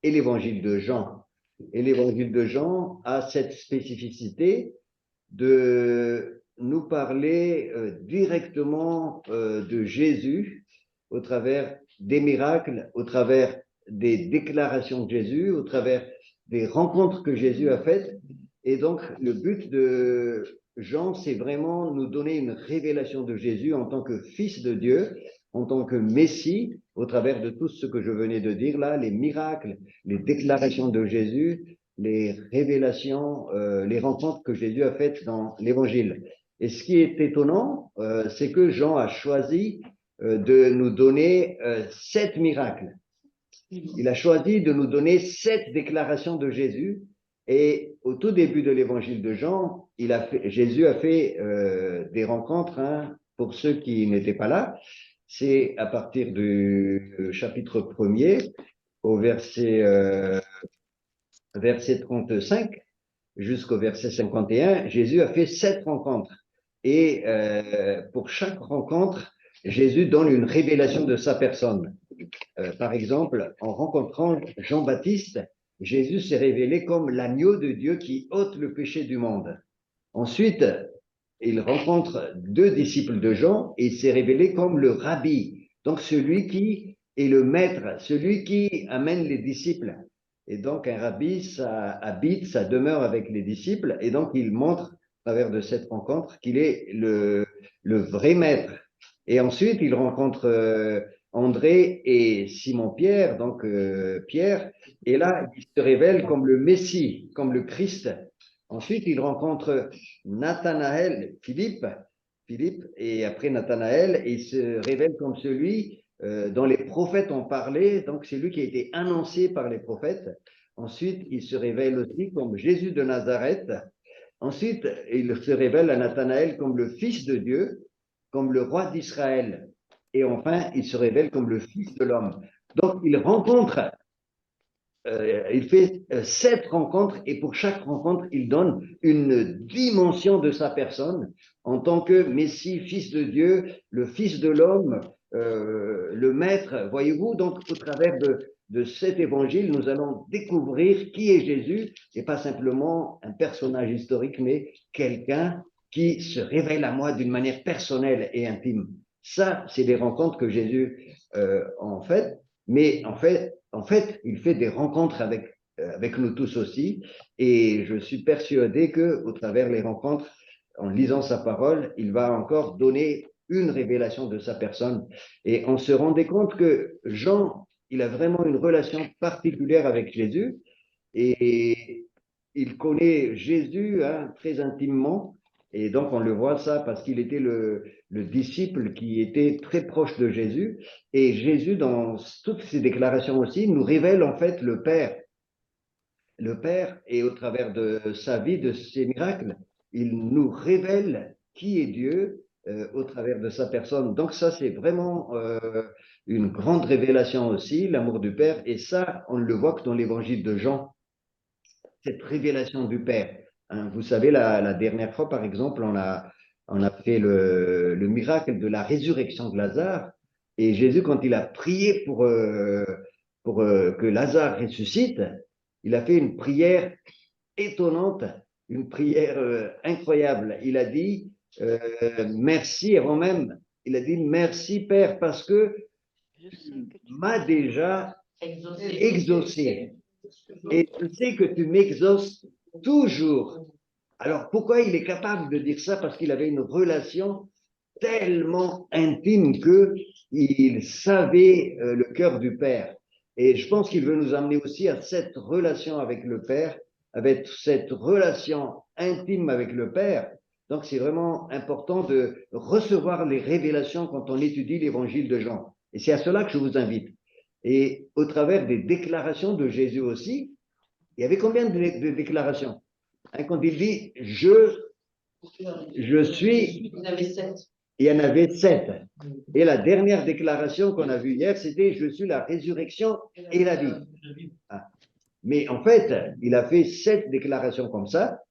Et l'évangile de Jean. Et l'évangile de Jean a cette spécificité de nous parler directement de Jésus au travers des miracles, au travers des déclarations de Jésus, au travers des rencontres que Jésus a faites. Et donc, le but de Jean, c'est vraiment nous donner une révélation de Jésus en tant que Fils de Dieu, en tant que Messie, au travers de tout ce que je venais de dire là, les miracles, les déclarations de Jésus, les révélations, les rencontres que Jésus a faites dans l'Évangile. Et ce qui est étonnant, c'est que Jean a choisi de nous donner 7 miracles. Il a choisi de nous donner 7 déclarations de Jésus. Et au tout début de l'Évangile de Jean, Jésus a fait des rencontres, hein, pour ceux qui n'étaient pas là. C'est à partir du chapitre 1er au verset 35 jusqu'au verset 51, Jésus a fait 7 rencontres. Et pour chaque rencontre, Jésus donne une révélation de sa personne. Par exemple, en rencontrant Jean-Baptiste, Jésus s'est révélé comme l'agneau de Dieu qui ôte le péché du monde. Ensuite, il rencontre 2 disciples de Jean et il s'est révélé comme le rabbi, donc celui qui est le maître, celui qui amène les disciples. Et donc, un rabbi, ça habite, ça demeure avec les disciples, et donc il montre, à travers de cette rencontre, qu'il est le vrai maître. Et ensuite, il rencontre André et Simon-Pierre, donc Pierre, et là, il se révèle comme le Messie, comme le Christ. Ensuite, il rencontre Nathanaël, Philippe, et après Nathanaël, il se révèle comme celui dont les prophètes ont parlé, donc c'est lui qui a été annoncé par les prophètes. Ensuite, il se révèle aussi comme Jésus de Nazareth. Ensuite, il se révèle à Nathanaël comme le Fils de Dieu, comme le roi d'Israël. Et enfin, il se révèle comme le Fils de l'homme. Donc, il fait 7 rencontres et pour chaque rencontre, il donne une dimension de sa personne en tant que Messie, Fils de Dieu, le Fils de l'homme, le Maître. Voyez-vous, donc au travers de cet évangile, nous allons découvrir qui est Jésus et pas simplement un personnage historique, mais quelqu'un qui se révèle à moi d'une manière personnelle et intime. Ça, c'est des rencontres que Jésus en fait, mais en fait, il fait des rencontres avec nous tous aussi, et je suis persuadé qu'au travers des rencontres, en lisant sa parole, il va encore donner une révélation de sa personne. Et on se rendait compte que Jean, il a vraiment une relation particulière avec Jésus, et il connaît Jésus, hein, très intimement, et donc on le voit ça parce qu'il était le disciple qui était très proche de Jésus. Et Jésus, dans toutes ses déclarations aussi, nous révèle en fait le Père. Le Père, et au travers de sa vie, de ses miracles, il nous révèle qui est Dieu au travers de sa personne. Donc ça, c'est vraiment une grande révélation aussi, l'amour du Père. Et ça, on ne le voit que dans l'évangile de Jean, cette révélation du Père. Hein, vous savez, la dernière fois, par exemple, on a fait le miracle de la résurrection de Lazare. Et Jésus, quand il a prié pour que Lazare ressuscite, il a fait une prière étonnante, une prière incroyable. Il a dit merci, avant même, il a dit merci Père, parce que tu m'as déjà exaucé. Et tu sais que tu m'exauces toujours. Alors pourquoi il est capable de dire ça? Parce qu'il avait une relation tellement intime qu'il savait le cœur du Père. Et je pense qu'il veut nous amener aussi à cette relation avec le Père, avec cette relation intime avec le Père. Donc c'est vraiment important de recevoir les révélations quand on étudie l'évangile de Jean. Et c'est à cela que je vous invite. Et au travers des déclarations de Jésus aussi, il y avait combien de déclarations? Hein, quand il dit je suis, il y en avait 7. Et la dernière déclaration qu'on a vue hier, c'était je suis la résurrection et la vie. Ah. Mais en fait, il a fait 7 déclarations comme ça.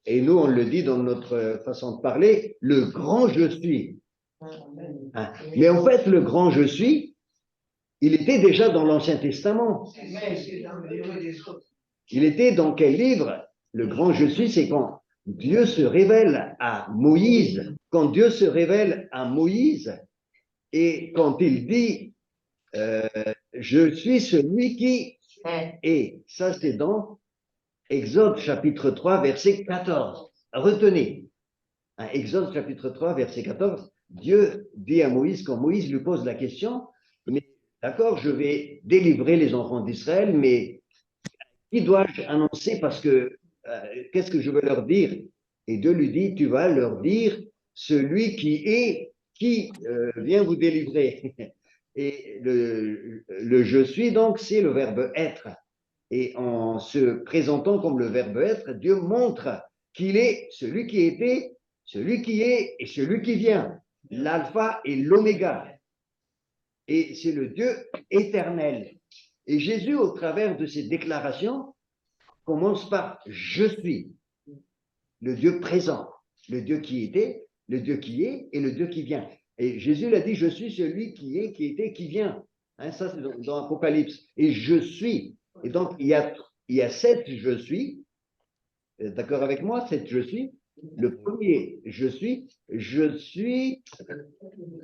Et nous, on le dit dans notre façon de parler, le grand je suis. Hein. Mais en fait, le grand je suis, il était déjà dans l'Ancien Testament. Il était dans quel livre? Le grand je suis, c'est quand Dieu se révèle à Moïse. Quand Dieu se révèle à Moïse et quand il dit je suis celui qui est. Ça, c'est dans Exode chapitre 3, verset 14. Retenez. Hein, Exode chapitre 3, verset 14. Dieu dit à Moïse, quand Moïse lui pose la question, mais d'accord, je vais délivrer les enfants d'Israël, mais qui dois-je annoncer parce que qu'est-ce que je veux leur dire? Et Dieu lui dit, tu vas leur dire celui qui est, qui vient vous délivrer. Et le je suis, donc, c'est le verbe être. Et en se présentant comme le verbe être, Dieu montre qu'il est celui qui était, celui qui est et celui qui vient, l'alpha et l'oméga. Et c'est le Dieu éternel. Et Jésus, au travers de ses déclarations, commence par je suis, le Dieu présent, le Dieu qui était, le Dieu qui est et le Dieu qui vient. Et Jésus l'a dit, je suis celui qui est, qui était, qui vient. Hein, ça, c'est dans Apocalypse. Et je suis. Et donc, il y a sept je suis. D'accord avec moi, sept je suis. Le premier, je suis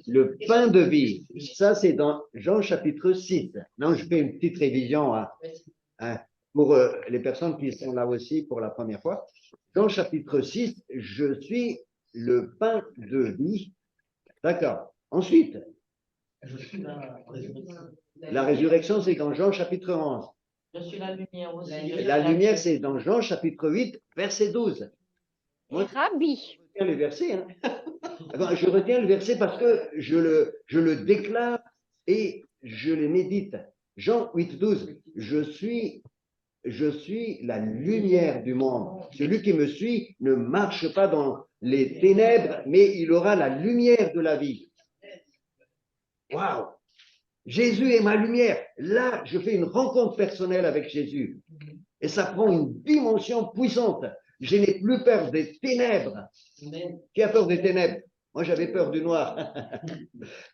le pain de vie. Ça, c'est dans Jean chapitre 6. Non, je fais une petite révision hein, pour les personnes qui sont là aussi pour la première fois. Jean chapitre 6, je suis le pain de vie. D'accord. Ensuite, la résurrection, c'est dans Jean chapitre 11. Je suis la lumière aussi. La lumière, c'est dans Jean chapitre 8, verset 12. Moi, Rabbi. Je retiens les versets. Hein. Je retiens le verset parce que je le déclare et je les médite. Jean 8, 12. Je suis la lumière du monde. Celui qui me suit ne marche pas dans les ténèbres, mais il aura la lumière de la vie. Waouh! Jésus est ma lumière. Là, je fais une rencontre personnelle avec Jésus. Et ça prend une dimension puissante. Je n'ai plus peur des ténèbres. Qui a peur des ténèbres? Moi, j'avais peur du noir.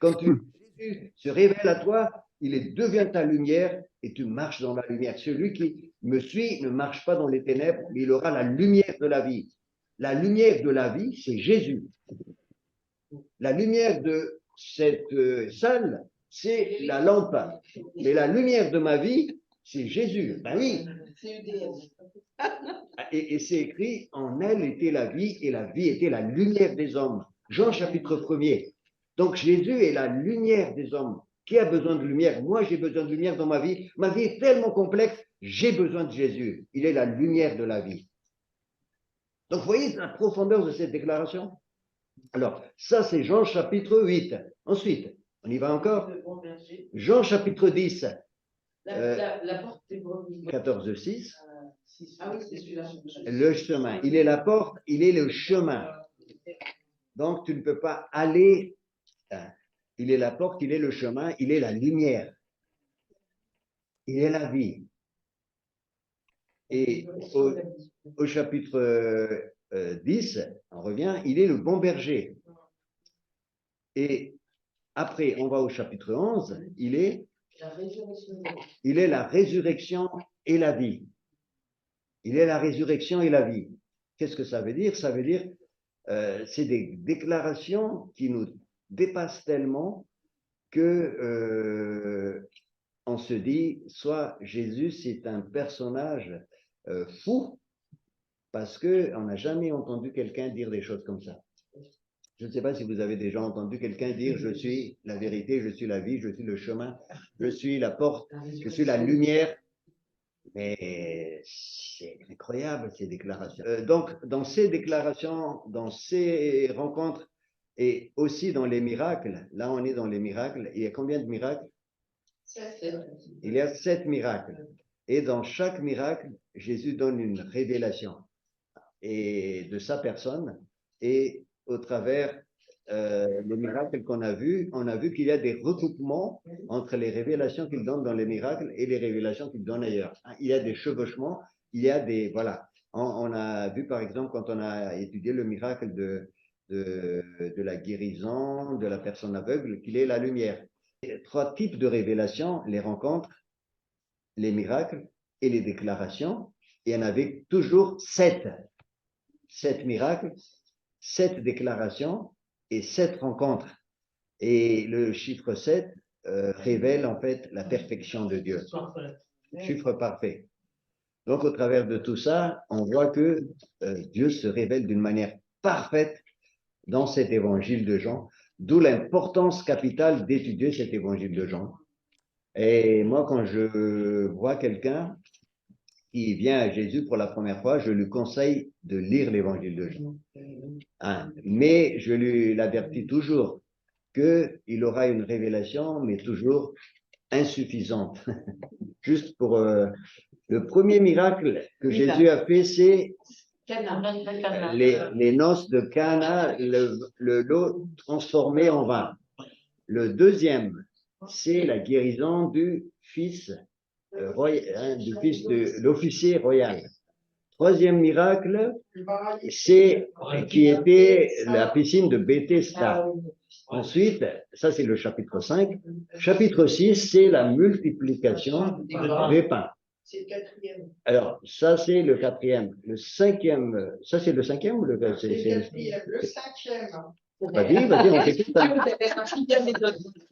Quand Jésus se révèle à toi, il devient ta lumière et tu marches dans la lumière. Celui qui me suit ne marche pas dans les ténèbres, mais il aura la lumière de la vie. La lumière de la vie, c'est Jésus. La lumière de cette salle, c'est la lampe. Mais la lumière de ma vie, c'est Jésus. Ben oui. Et c'est écrit, en elle était la vie et la vie était la lumière des hommes. Jean chapitre 1er. Donc Jésus est la lumière des hommes. Qui a besoin de lumière? Moi, j'ai besoin de lumière dans ma vie. Ma vie est tellement complexe, j'ai besoin de Jésus. Il est la lumière de la vie. Donc, vous voyez la profondeur de cette déclaration? Alors, ça, c'est Jean chapitre 8. Ensuite, on y va encore. Jean chapitre 10. La porte est 14, 6. Ah oui, c'est celui-là. Le chemin. Il est la porte, il est le chemin. Donc, tu ne peux pas aller. Il est la porte, il est le chemin, il est la lumière. Il est la vie. Et au chapitre 10, on revient, il est le bon berger. Et après, on va au chapitre 11, il est la résurrection et la vie. Il est la résurrection et la vie. Qu'est-ce que ça veut dire? Ça veut dire, c'est des déclarations qui nous dépassent tellement que on se dit, soit Jésus, c'est un personnage fou, parce qu'on n'a jamais entendu quelqu'un dire des choses comme ça. Je ne sais pas si vous avez déjà entendu quelqu'un dire, je suis la vérité, je suis la vie, je suis le chemin, je suis la porte, je suis la lumière. Mais c'est incroyable ces déclarations. Donc, dans ces déclarations, dans ces rencontres et aussi dans les miracles, là on est dans les miracles, il y a combien de miracles? 7. Il y a 7 miracles. Et dans chaque miracle, Jésus donne une révélation et de sa personne. Et au travers les miracles qu'on a vus, on a vu qu'il y a des recoupements entre les révélations qu'il donne dans les miracles et les révélations qu'il donne ailleurs. Il y a des chevauchements, il y a des... Voilà. On a vu, par exemple, quand on a étudié le miracle de la guérison de la personne aveugle, qu'il est la lumière. Trois types de révélations, les rencontres, les miracles et les déclarations. Et il y en avait toujours 7. 7 miracles, 7 déclarations et 7 rencontres. Et le chiffre 7 révèle en fait la perfection de Dieu. Chiffre parfait. Donc, au travers de tout ça, on voit que Dieu se révèle d'une manière parfaite dans cet évangile de Jean, d'où l'importance capitale d'étudier cet évangile de Jean. Et moi, quand je vois quelqu'un qui vient à Jésus pour la première fois, je lui conseille de lire l'évangile de Jean. Hein? Mais je lui l'avertis toujours qu'il aura une révélation, mais toujours insuffisante. Juste pour le premier miracle que Jésus a fait, c'est les noces de Cana, l'eau transformée en vin. Le deuxième, c'est la guérison du fils de l'officier royal. Troisième miracle, c'est qui était la piscine de Bethesda. Ensuite, ça c'est le chapitre 5. Chapitre 6, c'est la multiplication des pains. C'est le quatrième. Alors, ça c'est le quatrième. Le cinquième, ça c'est le cinquième ou le C'est le quatrième. Le cinquième. Vas-y, on t'écoute.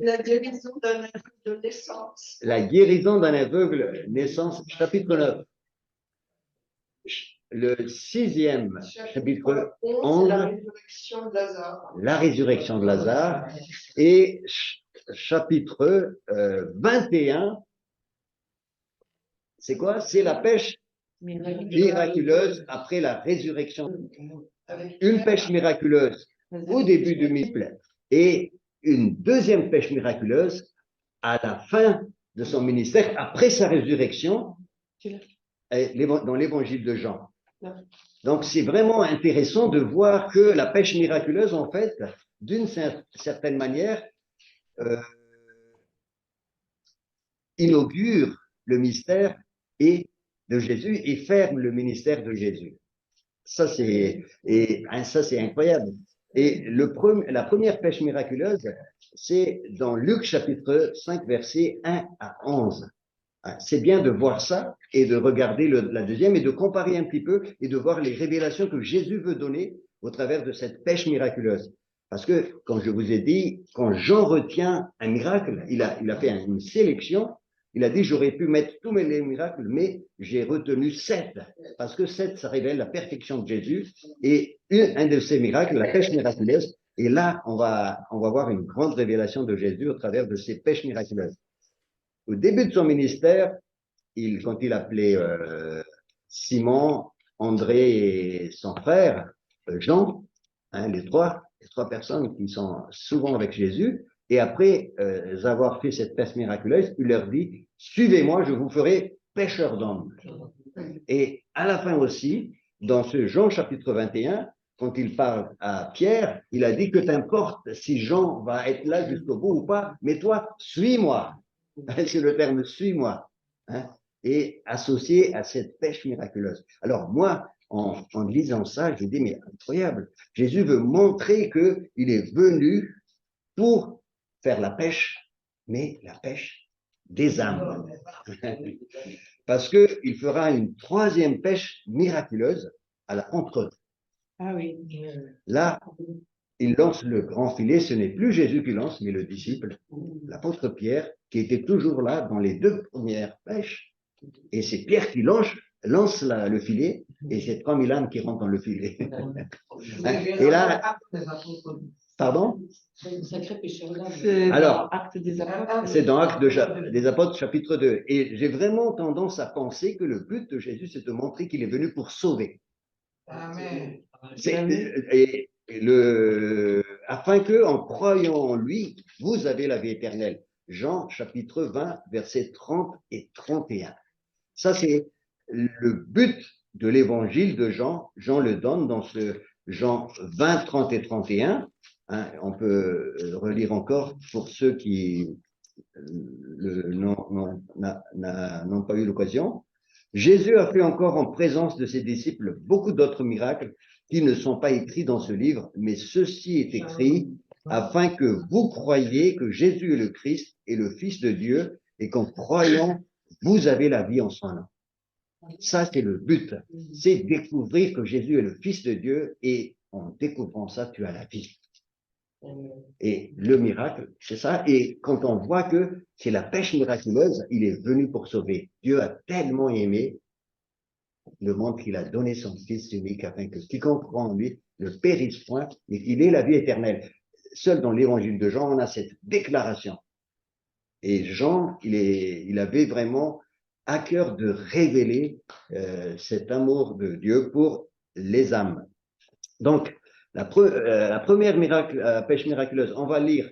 La guérison d'un aveugle de naissance. La guérison d'un aveugle, naissance, chapitre 9. Le sixième, chapitre 11, la résurrection de Lazare. La résurrection de Lazare. Et chapitre 21, c'est quoi? C'est la pêche miraculeuse après la résurrection. Une pêche miraculeuse au début du miracle et une deuxième pêche miraculeuse à la fin de son ministère, après sa résurrection, dans l'évangile de Jean. Donc, c'est vraiment intéressant de voir que la pêche miraculeuse, en fait, d'une certaine manière, inaugure le mystère de Jésus et ferme le ministère de Jésus. Ça, c'est incroyable. Et la première pêche miraculeuse, c'est dans Luc chapitre 5, versets 1 à 11. C'est bien de voir ça et de regarder la deuxième et de comparer un petit peu et de voir les révélations que Jésus veut donner au travers de cette pêche miraculeuse. Parce que, comme je vous ai dit, quand Jean retient un miracle, il a fait une sélection. Il a dit, j'aurais pu mettre tous mes miracles, mais j'ai retenu 7. Parce que 7, ça révèle la perfection de Jésus. Et un de ces miracles, la pêche miraculeuse. Et là, on va voir une grande révélation de Jésus au travers de ces pêches miraculeuses. Au début de son ministère, quand il appelait Simon, André et son frère, Jean, les trois personnes qui sont souvent avec Jésus, et après avoir fait cette pêche miraculeuse, il leur dit, suivez-moi, je vous ferai pêcheurs d'hommes. Et à la fin aussi, dans ce Jean chapitre 21, quand il parle à Pierre, il a dit que t'importe si Jean va être là jusqu'au bout ou pas, mais toi, suis-moi. C'est le terme suis-moi. Hein, et associé à cette pêche miraculeuse. Alors moi, en lisant ça, je dis, mais incroyable, Jésus veut montrer qu'il est venu pour faire la pêche, mais la pêche des âmes. Parce qu'il fera une troisième pêche miraculeuse à la Pentecôte. Ah oui. Là, il lance le grand filet, ce n'est plus Jésus qui lance, mais le disciple, l'apôtre Pierre, qui était toujours là dans les 2 premières pêches. Et c'est Pierre qui lance le filet, et c'est 3000 âmes qui rentrent dans le filet. Et là, pardon? Alors, c'est dans Actes des Apôtres, chapitre 2. Et j'ai vraiment tendance à penser que le but de Jésus, c'est de montrer qu'il est venu pour sauver. Amen. Afin que, en croyant en lui, vous avez la vie éternelle. Jean, chapitre 20, versets 30 et 31. Ça, c'est le but de l'évangile de Jean. Jean le donne dans ce Jean 20, 30 et 31. Hein, on peut relire encore pour ceux qui n'ont pas eu l'occasion. Jésus a fait encore en présence de ses disciples beaucoup d'autres miracles qui ne sont pas écrits dans ce livre, mais ceci est écrit afin que vous croyiez que Jésus est le Christ et le Fils de Dieu et qu'en croyant, vous avez la vie en son nom. Ça, c'est le but. C'est découvrir que Jésus est le Fils de Dieu et en découvrant ça, tu as la vie. Et le miracle, c'est ça. Et quand on voit que c'est la pêche miraculeuse, il est venu pour sauver. Dieu a tellement aimé le monde qu'il a donné son Fils unique afin que quiconque croit en lui ne périsse point, mais qu'il ait la vie éternelle. Seul dans l'évangile de Jean, on a cette déclaration. Et Jean, il avait vraiment à cœur de révéler cet amour de Dieu pour les âmes. Donc, la première pêche miraculeuse, on va lire,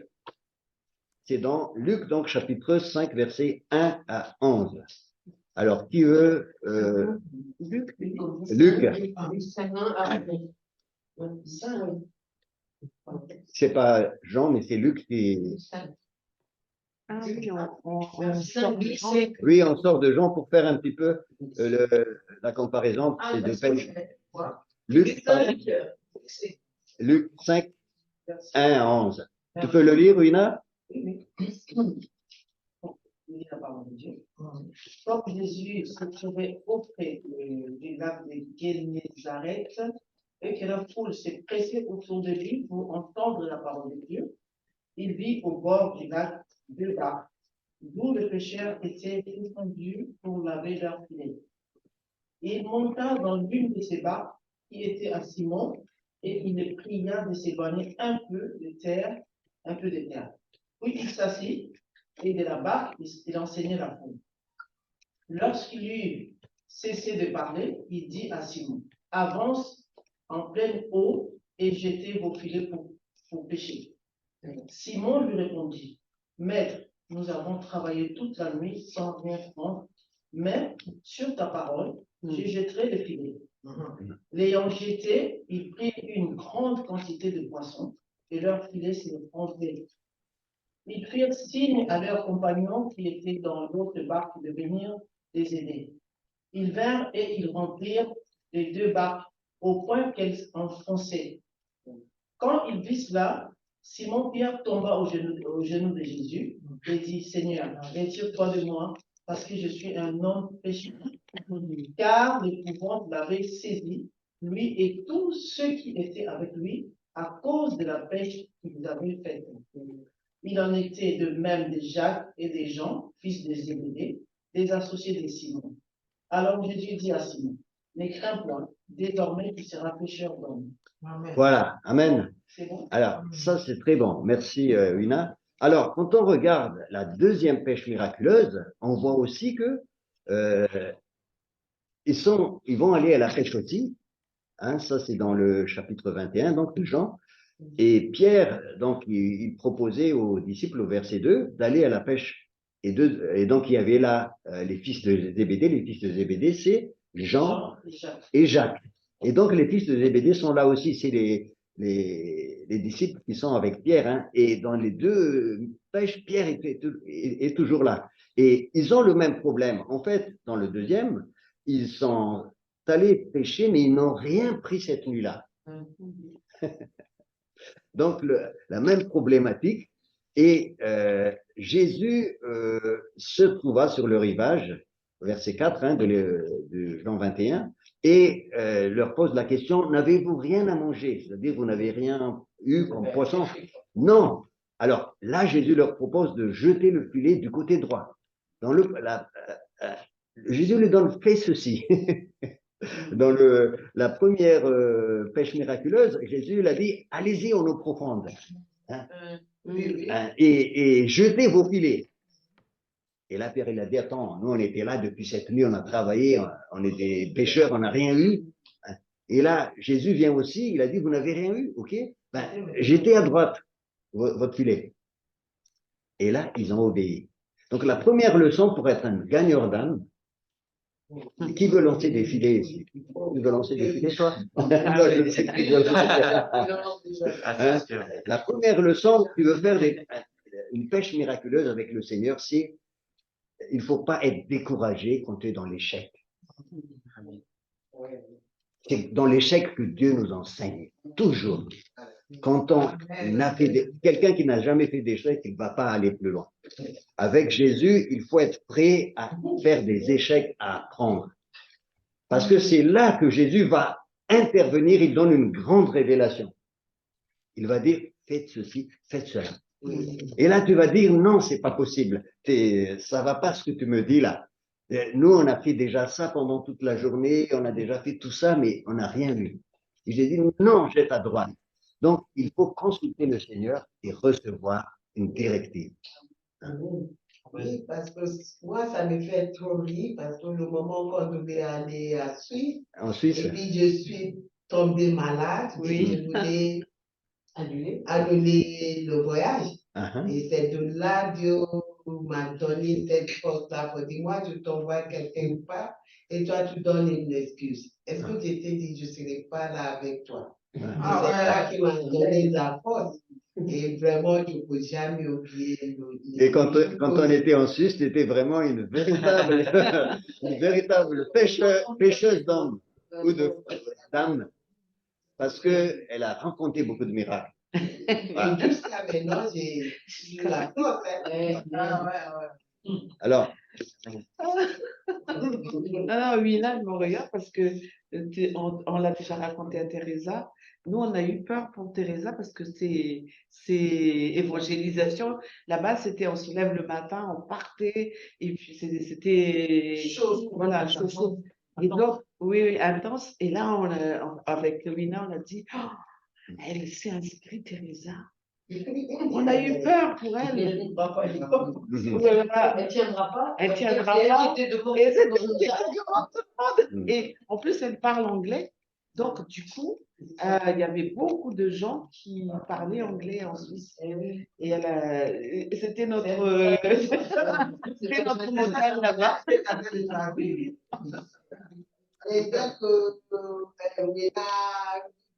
c'est dans Luc, donc chapitre 5, versets 1 à 11. Alors, qui veut Luc. C'est pas Jean, mais c'est Luc qui... Ah oui, Oui, on sort de Jean pour faire un petit peu la comparaison de ces deux pêches. Luc 5, 1 à 11. Tu peux le lire, Wina? Oui. La parole de Dieu. Comme Jésus se trouvait auprès du lac de Guénézareth et que la foule s'est pressée autour de lui pour entendre la parole de Dieu, il vit au bord du lac deux barques, d'où les pêcheurs étaient descendus pour laver leurs filets. Il monta dans l'une de ces barques qui était à Simon et il le pria de s'éloigner un peu de terre. Puis il s'assit et de la barque, il enseignait la foule. Lorsqu'il eut cessé de parler, il dit à Simon, avance en pleine eau et jetez vos filets pour pêcher. Simon lui répondit, Maître, nous avons travaillé toute la nuit sans rien prendre, mais sur ta parole, je jetterai le filet. L'ayant jeté, ils prirent une grande quantité de poissons et leur filet s'est envolé. Ils firent signe à leurs compagnons qui étaient dans l'autre barque de venir les aider. Ils vinrent et ils remplirent les deux barques au point qu'elles enfonçaient. Quand ils virent cela, Simon-Pierre tomba aux genoux de Jésus et dit, Seigneur, retire-toi de moi, parce que je suis un homme pécheur. Car l'épouvante l'avait saisi, lui et tous ceux qui étaient avec lui, à cause de la pêche qu'ils avaient faite. Il en était de même de Jacques et de Jean, fils de Zébédée, des associés de Simon. Alors Jésus dit à Simon, ne crains point, désormais tu seras pêcheur d'hommes. Voilà, Amen. C'est bon? Alors, ça c'est très bon. Merci, Wina. Alors, quand on regarde la deuxième pêche miraculeuse, on voit aussi que ils vont aller à la pêche aussi. Hein, ça, c'est dans le chapitre 21, donc de Jean. Et Pierre, donc, il proposait aux disciples, au verset 2, d'aller à la pêche. Et donc, il y avait là les fils de Zébédée. Les fils de Zébédée, c'est Jean et Jacques. Et donc, les fils de Zébédée sont là aussi. C'est les disciples qui sont avec Pierre. Hein. Et dans les deux pêches, Pierre est toujours là. Et ils ont le même problème. En fait, dans le deuxième, ils sont allés pêcher, mais ils n'ont rien pris cette nuit-là. Donc, la même problématique. Et Jésus se trouva sur le rivage, verset 4 hein, de Jean 21, et leur pose la question, n'avez-vous rien à manger? C'est-à-dire, vous n'avez rien eu comme poisson? Non. Alors là, Jésus leur propose de jeter le filet du côté droit. Jésus lui donne, fais ceci. Dans la première pêche miraculeuse, Jésus l'a dit, allez-y en eau profonde. Hein? Et jetez vos filets. Et là, Pierre, il a dit, attends, nous, on était là depuis cette nuit, on a travaillé, on est des pêcheurs, on n'a rien eu. Et là, Jésus vient aussi, il a dit, vous n'avez rien eu, ok? Jetez à droite votre filet. Et là, ils ont obéi. Donc, la première leçon pour être un gagneur d'âme, qui veut lancer des filets ici? Tu veux lancer des filets, toi? Hein? La première leçon, tu veux faire une pêche miraculeuse avec le Seigneur, c'est il ne faut pas être découragé quand tu es dans l'échec. C'est dans l'échec que Dieu nous enseigne, toujours. Quand on a fait quelqu'un qui n'a jamais fait d'échec, il ne va pas aller plus loin. Avec Jésus, il faut être prêt à faire des échecs, à apprendre. Parce que c'est là que Jésus va intervenir, il donne une grande révélation. Il va dire, faites ceci, faites cela. Et là, tu vas dire, non, c'est pas possible. Ça va pas ce que tu me dis là. Nous, on a fait déjà ça pendant toute la journée, on a déjà fait tout ça, mais on n'a rien vu. Et j'ai dit, non, jette à droite. Donc, il faut consulter le Seigneur et recevoir une directive. Oui, parce que moi, ça me fait trop rire, parce que le moment qu'on devait aller à Suisse, En Suisse, et puis je suis tombée malade, et je voulais annuler le voyage. Et c'est de là Dieu m'a donné cette force-là pour dire, moi, je t'envoie quelque part, et toi, tu donnes une excuse. Est-ce que tu t'es dit, je ne serai pas là avec toi? C'est ça qui m'a donné la force. Et vraiment, je ne peux jamais oublier. Et quand on était en Suisse, tu étais vraiment une véritable pêcheuse d'hommes ou de dames, parce qu'elle a rencontré beaucoup de miracles. Et jusqu'à maintenant, j'ai la force. Alors, Ah oui, là, je me regarde parce que on l'a déjà raconté à Teresa. Nous, on a eu peur pour Teresa parce que c'est évangélisation. Là-bas, c'était on se lève le matin, on partait, et puis c'était Chaud. voilà, chaud. Et donc, oui, intense. Et là, avec Lina, on a dit, oh, elle s'est inscrite, Teresa. On a eu peur pour elle. Elle tiendra pas. Elle tiendra pas. Et en plus, elle parle anglais. Donc, du coup, il y avait beaucoup de gens qui parlaient anglais en Suisse. Et c'était notre montagne là-bas. Et donc,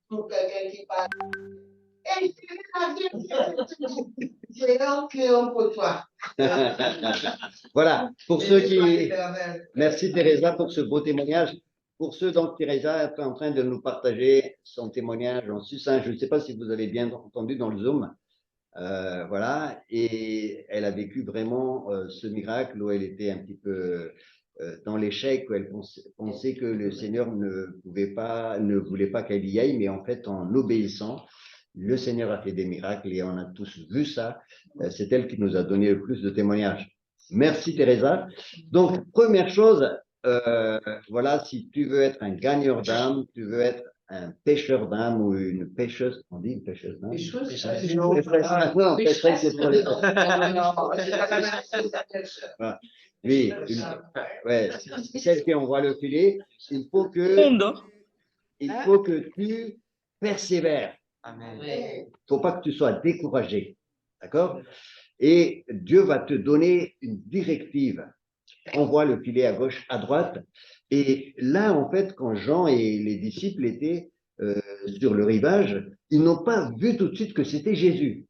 pour quelqu'un qui parle. J'ai un crayon pour toi. Voilà, pour ceux qui... Merci Teresa pour ce beau témoignage. Pour ceux, donc, Teresa est en train de nous partager son témoignage en Suisse. Je ne sais pas si vous avez bien entendu dans le Zoom. Voilà, et elle a vécu vraiment ce miracle où elle était un petit peu dans l'échec, où elle pensait que le Seigneur ne voulait pas qu'elle y aille, mais en fait, en obéissant, le Seigneur a fait des miracles et on a tous vu ça. C'est elle qui nous a donné le plus de témoignages. Merci Teresa. Donc, première chose, voilà, si tu veux être un gagneur d'âme, tu veux être un pêcheur d'âme ou une pêcheuse, on dit une pêcheuse d'âme? Pêcheuse. Non, pêcheuse, c'est pour les voilà. Oui, ouais, celle qui envoie le filet, il faut que tu persévères. Il ne faut pas que tu sois découragé. D'accord? Et Dieu va te donner une directive. Envoie le filet à gauche, à droite. Et là, en fait, quand Jean et les disciples étaient sur le rivage, ils n'ont pas vu tout de suite que c'était Jésus.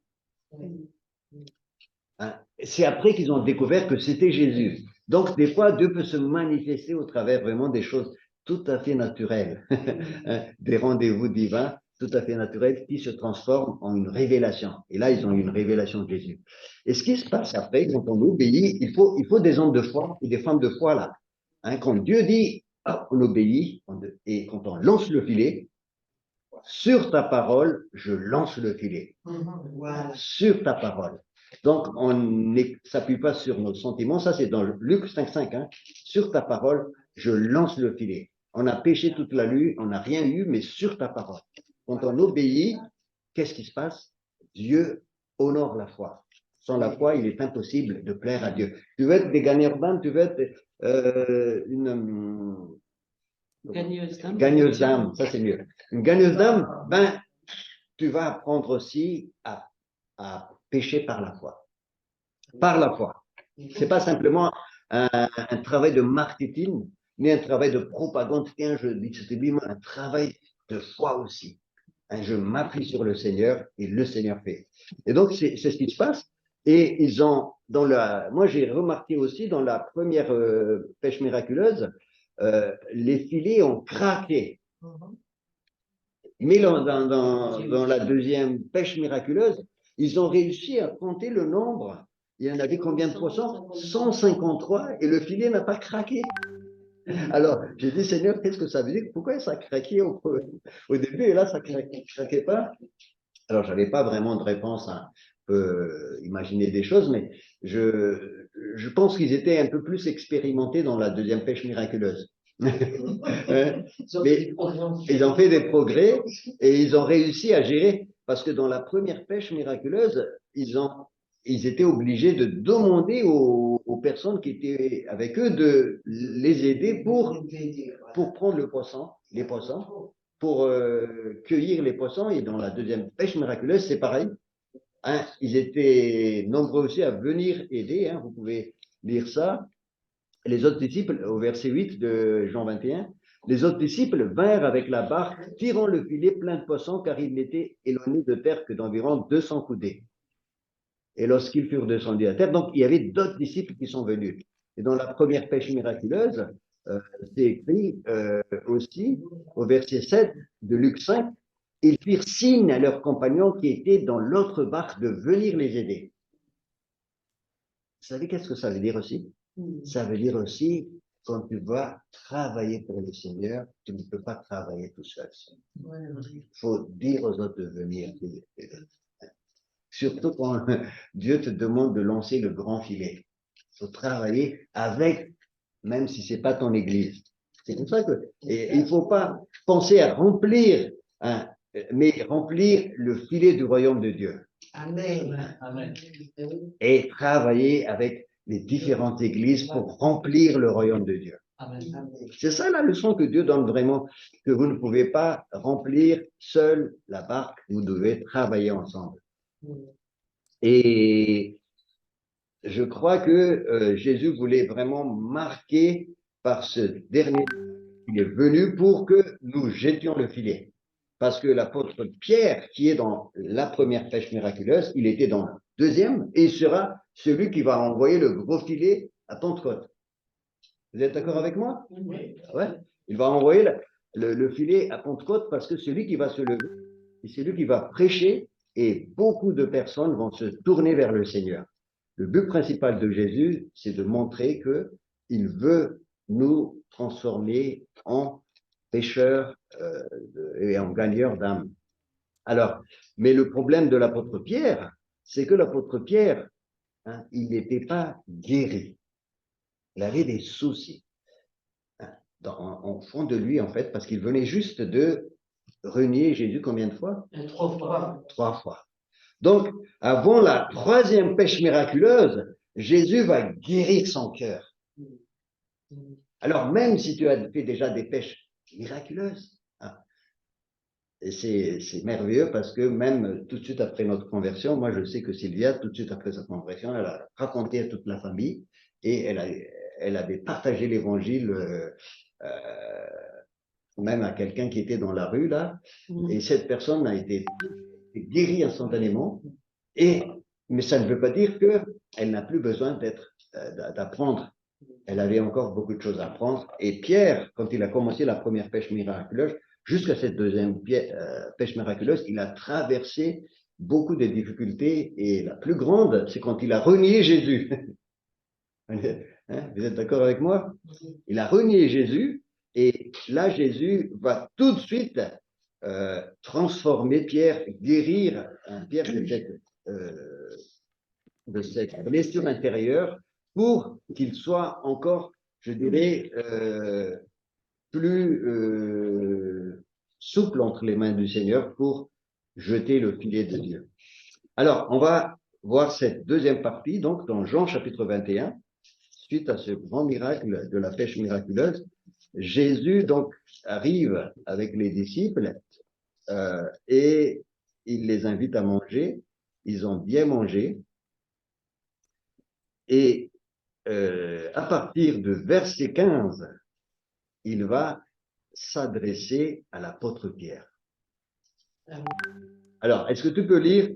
Hein? C'est après qu'ils ont découvert que c'était Jésus. Donc, des fois, Dieu peut se manifester au travers vraiment des choses tout à fait naturelles, des rendez-vous divins tout à fait naturels qui se transforment en une révélation. Et là, ils ont eu une révélation de Jésus. Et ce qui se passe après, quand on obéit, il faut des hommes de foi et des femmes de foi là. Hein, quand Dieu dit, on obéit, et quand on lance le filet, sur ta parole, je lance le filet. Voilà. Sur ta parole. Donc, on ne s'appuie pas sur nos sentiments. Ça, c'est dans Luc 5,5. Hein. Sur ta parole, je lance le filet. On a péché toute la nuit, on n'a rien eu, mais sur ta parole. Quand on obéit, qu'est-ce qui se passe? Dieu honore la foi. Sans la foi, il est impossible de plaire à Dieu. Tu veux être des gagneurs d'âme, tu veux être une gagneuse d'âme, ça c'est mieux. Une gagneuse d'âme, ben, tu vas apprendre aussi à pécher par la foi. Par la foi. C'est pas simplement un travail de marketing, mais un travail de propagande. Tiens, je dis un travail de foi aussi. Hein, je m'appuie sur le Seigneur et le Seigneur fait. Et donc, c'est ce qui se passe. Et ils ont, moi j'ai remarqué aussi dans la première pêche miraculeuse, les filets ont craqué. Mhm. Mais dans la deuxième pêche miraculeuse, ils ont réussi à compter le nombre. Il y en avait combien de poissons? 153, et le filet n'a pas craqué. Alors, j'ai dit, Seigneur, qu'est-ce que ça veut dire? Pourquoi ça a craqué au début, et là, ça ne craquait pas? Alors, je n'avais pas vraiment de réponse à imaginer des choses, mais je pense qu'ils étaient un peu plus expérimentés dans la deuxième pêche miraculeuse. Mais ils ont fait des progrès et ils ont réussi à gérer, parce que dans la première pêche miraculeuse, ils étaient obligés de demander aux personnes qui étaient avec eux de les aider pour prendre les poissons, pour cueillir les poissons. Et dans la deuxième pêche miraculeuse, c'est pareil. Hein, ils étaient nombreux aussi à venir aider. Hein, vous pouvez lire ça. Les autres disciples, au verset 8 de Jean 21, les autres disciples vinrent avec la barque, tirant le filet plein de poissons, car il n'était éloigné de terre que d'environ 200 coudées. Et lorsqu'ils furent descendus à terre, donc il y avait d'autres disciples qui sont venus. Et dans la première pêche miraculeuse, c'est écrit aussi au verset 7 de Luc 5, ils firent signe à leurs compagnons qui étaient dans l'autre barque de venir les aider. Vous savez qu'est-ce que ça veut dire aussi? Ça veut dire aussi, quand tu vas travailler pour le Seigneur, tu ne peux pas travailler tout seul. Il faut dire aux autres de venir. Surtout quand Dieu te demande de lancer le grand filet. Il faut travailler avec, même si ce n'est pas ton église. C'est comme ça que, et il ne faut pas penser à remplir, hein, mais remplir le filet du royaume de Dieu. Amen. Amen. Et travailler avec les différentes églises pour remplir le royaume de Dieu. Amen. C'est ça la leçon que Dieu donne vraiment, que vous ne pouvez pas remplir seul la barque, vous devez travailler ensemble. Et je crois que Jésus voulait vraiment marquer par ce dernier, il est venu pour que nous jetions le filet. Parce que l'apôtre Pierre, qui est dans la première pêche miraculeuse, il était dans la deuxième, et il sera celui qui va envoyer le gros filet à Pentecôte. Vous êtes d'accord avec moi? Oui. Ouais. Il va envoyer le filet à Pentecôte parce que celui qui va se lever, c'est celui qui va prêcher, et beaucoup de personnes vont se tourner vers le Seigneur. Le but principal de Jésus, c'est de montrer qu'il veut nous transformer en pécheurs et en gagneurs d'âme. Alors, mais le problème de l'apôtre Pierre, c'est que l'apôtre Pierre, hein, il n'était pas guéri. Il avait des soucis en fond de lui, en fait, parce qu'il venait juste de renier Jésus combien de fois? 3 fois. 3 fois. Donc, avant la troisième pêche miraculeuse, Jésus va guérir son cœur. Alors, même si tu as fait déjà des pêches miraculeuses, hein, et c'est merveilleux parce que même tout de suite après notre conversion, moi je sais que Sylvia, tout de suite après sa conversion, elle a raconté à toute la famille et elle avait partagé l'évangile même à quelqu'un qui était dans la rue là, et cette personne a été guérie instantanément, mais ça ne veut pas dire qu'elle n'a plus besoin d'apprendre. Elle avait encore beaucoup de choses à apprendre. Et Pierre, quand il a commencé la première pêche miraculeuse, jusqu'à cette deuxième pêche miraculeuse, il a traversé beaucoup de difficultés. Et la plus grande, c'est quand il a renié Jésus. Hein, vous êtes d'accord avec moi? Il a renié Jésus. Et là, Jésus va tout de suite transformer Pierre, guérir Pierre de cette blessure intérieure pour qu'il soit encore, je dirais, plus souple entre les mains du Seigneur pour jeter le filet de Dieu. Alors, on va voir cette deuxième partie, donc dans Jean chapitre 21, suite à ce grand miracle de la pêche miraculeuse. Jésus donc arrive avec les disciples et il les invite à manger. Ils ont bien mangé. Et à partir de verset 15, il va s'adresser à l'apôtre Pierre. Alors, est-ce que tu peux lire,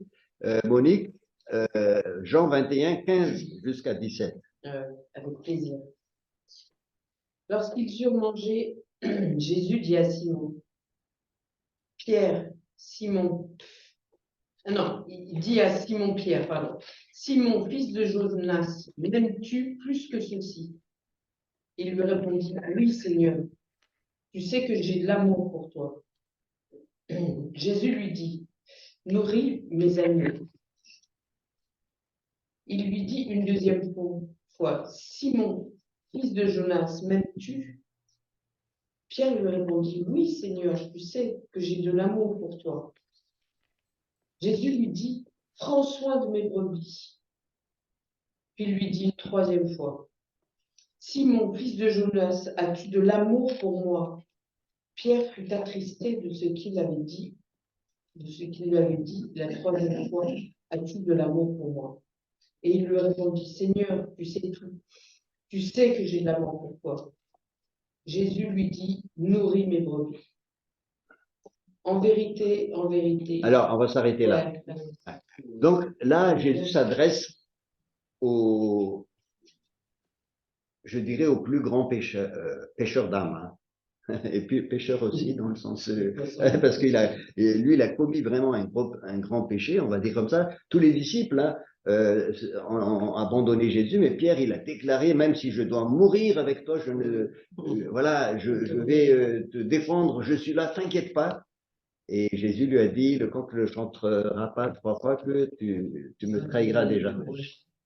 Monique, Jean 21, 15 jusqu'à 17? Avec plaisir. Lorsqu'ils eurent mangé, Jésus dit à Simon, Pierre, Simon, non, il dit à Simon Pierre, pardon, Simon, fils de Jonas, m'aimes-tu plus que ceci? Il lui répondit, oui, Seigneur, tu sais que j'ai de l'amour pour toi. Jésus lui dit, nourris mes agneaux. Il lui dit une deuxième fois, Simon, fils de Jonas, m'aimes-tu? Pierre lui répondit, oui, Seigneur, tu sais que j'ai de l'amour pour toi. Jésus lui dit, prends soin de mes brebis. Puis il lui dit une troisième fois, Simon, fils de Jonas, as-tu de l'amour pour moi? Pierre fut attristé de ce qu'il avait dit, la troisième fois, as-tu de l'amour pour moi? Et il lui répondit, Seigneur, tu sais tout, tu sais que j'ai de l'amour pour toi. Jésus lui dit, nourris mes brebis. En vérité, en vérité. Alors, on va s'arrêter là. Ouais. Donc là, Jésus s'adresse au, je dirais, au plus grand pêcheur d'âme. Hein. Et puis pêcheur aussi, dans le sens, parce qu'il a, lui, il a commis vraiment un grand péché, on va dire comme ça. Tous les disciples hein, ont abandonné Jésus, mais Pierre, il a déclaré, même si je dois mourir avec toi, voilà, je vais te défendre, je suis là, t'inquiète pas. Et Jésus lui a dit, le coq ne chantera pas 3 fois que tu me trahiras déjà.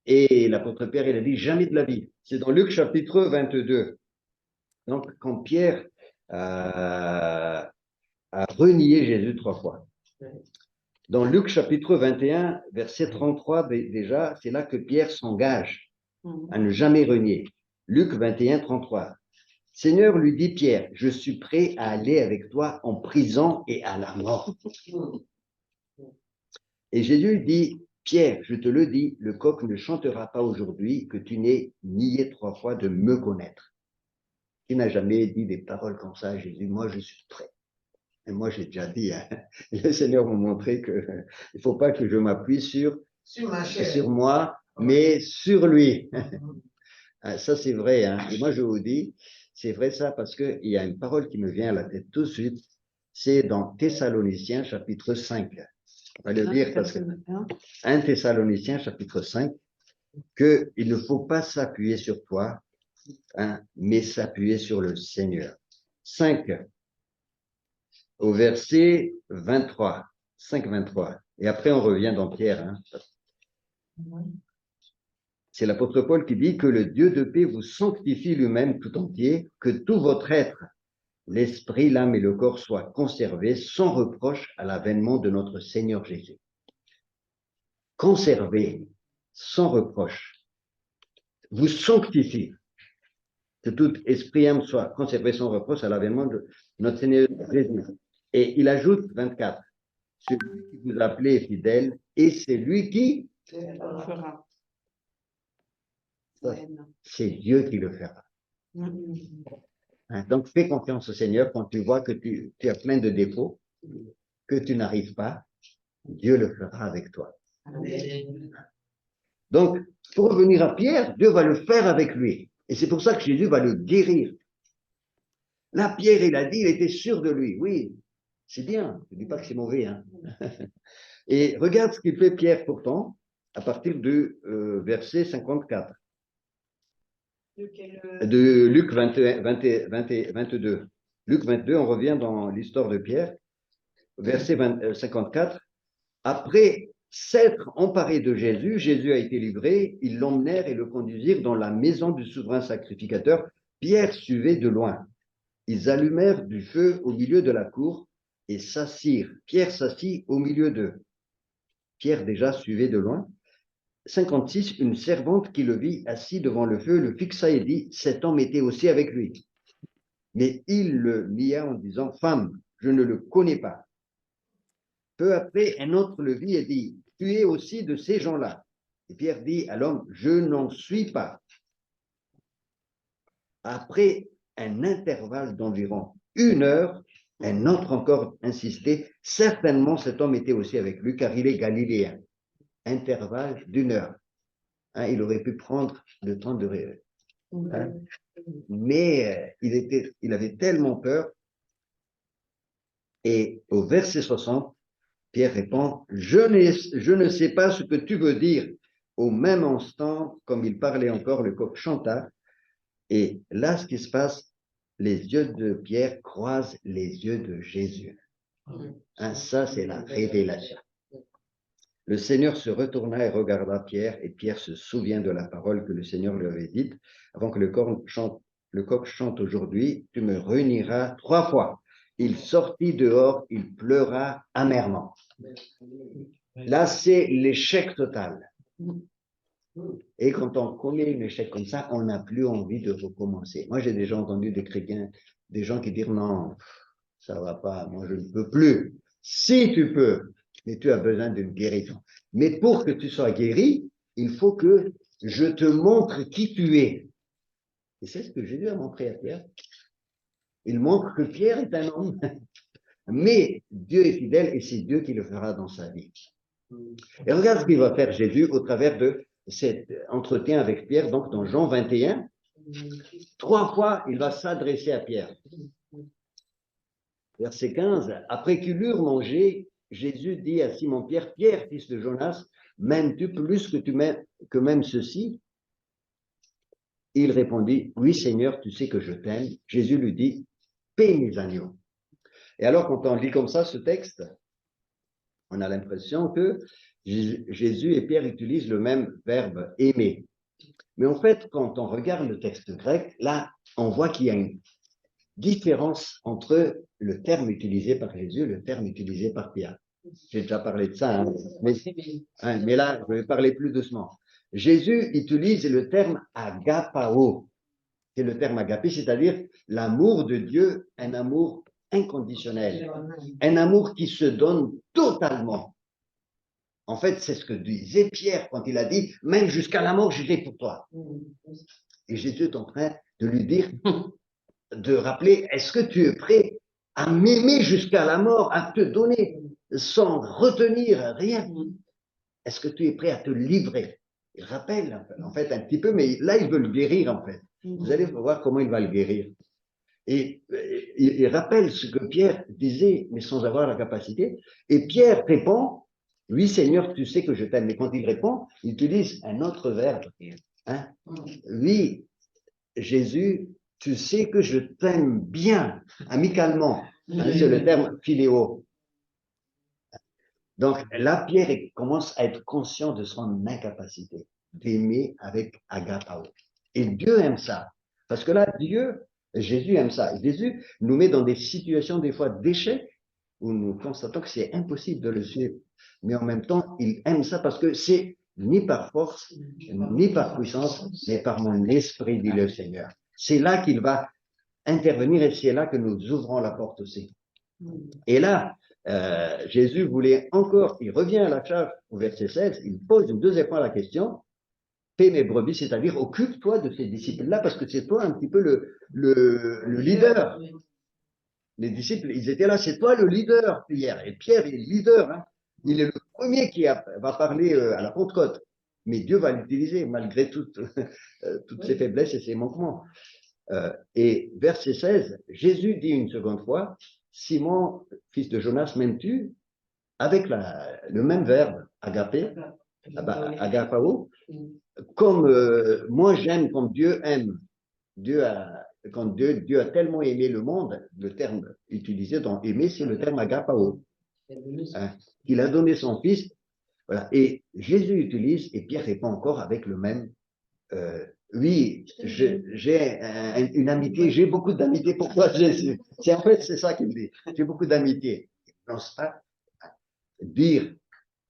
Et l'apôtre Pierre, il a dit, jamais de la vie. C'est dans Luc chapitre 22. Donc, quand Pierre a renié Jésus 3 fois. Dans Luc chapitre 21, verset 33, déjà, c'est là que Pierre s'engage à ne jamais renier. Luc 21, 33. Seigneur, lui dit Pierre, je suis prêt à aller avec toi en prison et à la mort. Et Jésus dit, Pierre, je te le dis, le coq ne chantera pas aujourd'hui que tu n'aies nié 3 fois de me connaître. Il n'a jamais dit des paroles comme ça à Jésus. Moi, je suis prêt. Et moi, j'ai déjà dit, hein, le Seigneur m'a montré qu'il ne faut pas que je m'appuie sur moi, mais sur lui. Ça, c'est vrai. Hein. Et moi, je vous dis, c'est vrai ça parce qu'il y a une parole qui me vient à la tête tout de suite. C'est dans Thessaloniciens, chapitre 5. On va le lire parce que 1 Thessaloniciens, chapitre 5, qu'il ne faut pas s'appuyer sur toi, hein, mais s'appuyer sur le Seigneur. 5, au verset 23. 5, 23. Et après, on revient dans Pierre. Hein. C'est l'apôtre Paul qui dit que le Dieu de paix vous sanctifie lui-même tout entier, que tout votre être, l'esprit, l'âme et le corps soient conservés sans reproche à l'avènement de notre Seigneur Jésus. Conservés sans reproche. Vous sanctifie. Que tout esprit, âme soit conservé sans reproche à l'avènement de notre Seigneur Jésus. Et il ajoute 24. Celui qui vous appelez est fidèle et c'est lui qui fera. c'est Dieu qui le fera. Hein, donc, fais confiance au Seigneur quand tu vois que tu as plein de défauts, que tu n'arrives pas, Dieu le fera avec toi. Amen. Donc, pour revenir à Pierre, Dieu va le faire avec lui. Et c'est pour ça que Jésus va le guérir. Là, Pierre, il a dit, il était sûr de lui. Oui, c'est bien. Je ne dis pas que c'est mauvais. Hein. Et regarde ce qu'il fait Pierre pourtant, à partir du verset 54. De Luc 22. Luc 22, on revient dans l'histoire de Pierre, verset 54. Après s'être emparé de Jésus, Jésus a été livré, ils l'emmenèrent et le conduisirent dans la maison du souverain sacrificateur. Pierre suivait de loin. Ils allumèrent du feu au milieu de la cour et s'assirent. Pierre s'assit au milieu d'eux. Pierre déjà suivait de loin. 56, une servante qui le vit assis devant le feu le fixa et dit, cet homme était aussi avec lui. Mais il le nia en disant, femme, je ne le connais pas. Peu après, un autre le vit et dit, tu es aussi de ces gens-là. Et Pierre dit à l'homme, je n'en suis pas. Après un intervalle d'environ 1 heure, un autre encore insistait, certainement cet homme était aussi avec lui car il est galiléen. Intervalle d'1 heure. Hein, il aurait pu prendre le temps de rêver. Hein. Mais il avait tellement peur. Et au verset 60, Pierre répond, je ne sais pas ce que tu veux dire. Au même instant, comme il parlait encore, le coq chanta. Et là, ce qui se passe, les yeux de Pierre croisent les yeux de Jésus. Hein, ça, c'est la révélation. Le Seigneur se retourna et regarda Pierre, et Pierre se souvient de la parole que le Seigneur lui avait dite. Avant que le coq chante aujourd'hui, tu me réuniras 3 fois. Il sortit dehors, il pleura amèrement. Là, c'est l'échec total. Et quand on commet un échec comme ça, on n'a plus envie de recommencer. Moi, j'ai déjà entendu des chrétiens, des gens qui disent non, ça va pas, moi je ne peux plus. Si tu peux, mais tu as besoin d'une guérison. Mais pour que tu sois guéri, il faut que je te montre qui tu es. Et c'est ce que Jésus a montré à Pierre. Il montre que Pierre est un homme. Mais Dieu est fidèle et c'est Dieu qui le fera dans sa vie. Et regarde ce qu'il va faire Jésus au travers de cet entretien avec Pierre, donc dans Jean 21. 3 fois, il va s'adresser à Pierre. Verset 15. Après qu'ils eurent mangé, Jésus dit à Simon-Pierre, Pierre, fils de Jonas, m'aimes-tu plus que même ceci? Il répondit, oui Seigneur, tu sais que je t'aime. Jésus lui dit, paie mes agneaux. Et alors, quand on lit comme ça ce texte, on a l'impression que Jésus et Pierre utilisent le même verbe aimer. Mais en fait, quand on regarde le texte grec, là, on voit qu'il y a une différence entre le terme utilisé par Jésus et le terme utilisé par Pierre. J'ai déjà parlé de ça, hein, mais là, je vais parler plus doucement. Jésus utilise le terme agapao. C'est le terme agapé, c'est-à-dire l'amour de Dieu, un amour inconditionnel, un amour qui se donne totalement. En fait, c'est ce que disait Pierre quand il a dit, même jusqu'à la mort, j'irai pour toi. Et Jésus est en train de lui dire, de rappeler, est-ce que tu es prêt à m'aimer jusqu'à la mort, à te donner sans retenir rien? Est-ce que tu es prêt à te livrer? Il rappelle, en fait, un petit peu, mais là, il veut le guérir, en fait. Vous allez voir comment il va le guérir. Et il rappelle ce que Pierre disait, mais sans avoir la capacité. Et Pierre répond, oui, Seigneur, tu sais que je t'aime. Mais quand il répond, il utilise un autre verbe. Hein? Oui, Jésus, tu sais que je t'aime bien, amicalement. Hein, c'est le terme philéo. Donc là, Pierre commence à être conscient de son incapacité d'aimer avec agapao. Et Dieu aime ça. Parce que là, Jésus aime ça. Jésus nous met dans des situations des fois d'échec où nous constatons que c'est impossible de le suivre. Mais en même temps, il aime ça parce que c'est ni par force, ni par puissance, mais par mon esprit, dit le Seigneur. C'est là qu'il va intervenir et c'est là que nous ouvrons la porte aussi. Et là, Jésus voulait encore, il revient à la charge au verset 16, il pose une deuxième fois la question, paie mes brebis, c'est-à-dire occupe-toi de ces disciples-là parce que c'est toi un petit peu le leader. Les disciples, ils étaient là, c'est toi le leader, Pierre. Et Pierre est le leader, hein. Il est le premier qui va parler à la Pentecôte. Mais Dieu va l'utiliser malgré toutes ses faiblesses et ses manquements. Et verset 16, Jésus dit une seconde fois, Simon, fils de Jonas, m'aimes-tu? Avec le même verbe, agapé, agapao, comme moi j'aime, comme Dieu aime. Quand Dieu a tellement aimé le monde, le terme utilisé dans aimer, c'est le terme agapao. Hein, il a donné son fils. Voilà. Et Jésus utilise, et Pierre répond encore avec le même. Oui, j'ai une amitié, j'ai beaucoup d'amitié pour toi, Jésus. En fait, c'est ça qu'il dit. J'ai beaucoup d'amitié. Il ne pense pas dire,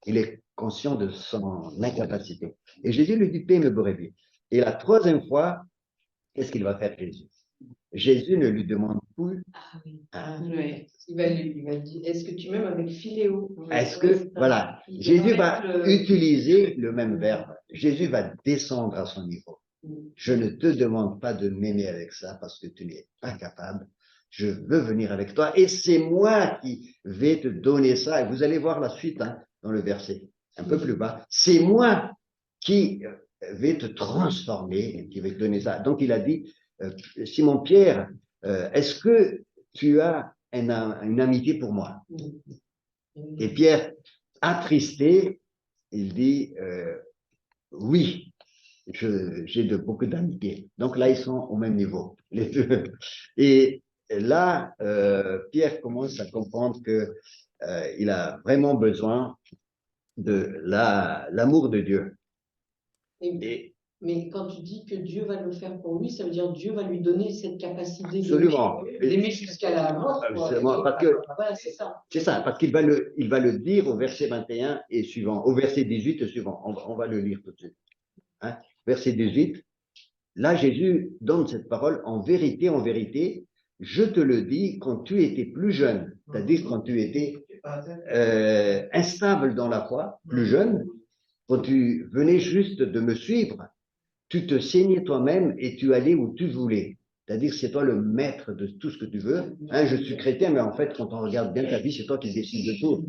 il est conscient de son incapacité. Et Jésus lui dit, paie mes brebis. Et la troisième fois, qu'est-ce qu'il va faire Jésus? Jésus ne lui demande plus. Ouais. Il va dire, est-ce que tu m'aimes avec philéo? Est-ce que, voilà, Jésus va utiliser le même verbe. Jésus va descendre à son niveau. Je ne te demande pas de m'aimer avec ça parce que tu n'es pas capable. Je veux venir avec toi et c'est moi qui vais te donner ça. Et vous allez voir la suite hein, dans le verset, un peu plus bas. C'est moi qui va te transformer et qui va te donner ça. Donc, il a dit, Simon-Pierre, est-ce que tu as une amitié pour moi? Et Pierre, attristé, il dit, oui, j'ai beaucoup d'amitié. Donc là, ils sont au même niveau, les deux. Et là, Pierre commence à comprendre que il a vraiment besoin de l'amour de Dieu. Mais quand tu dis que Dieu va le faire pour lui, ça veut dire que Dieu va lui donner cette capacité Absolument. d'aimer jusqu'à la mort. Parce que Voilà, c'est ça. c'est ça, parce qu'il va le dire au verset 21 et suivant, au verset 18 et suivant. On va le lire tout de suite. Hein? Verset 18. Là, Jésus donne cette parole, en vérité, je te le dis, quand tu étais plus jeune, c'est-à-dire quand tu étais instable dans la foi, plus jeune, quand tu venais juste de me suivre, tu te saignais toi-même et tu allais où tu voulais. C'est-à-dire, c'est toi le maître de tout ce que tu veux. Hein, je suis chrétien, mais en fait, quand on regarde bien ta vie, c'est toi qui décides de tout.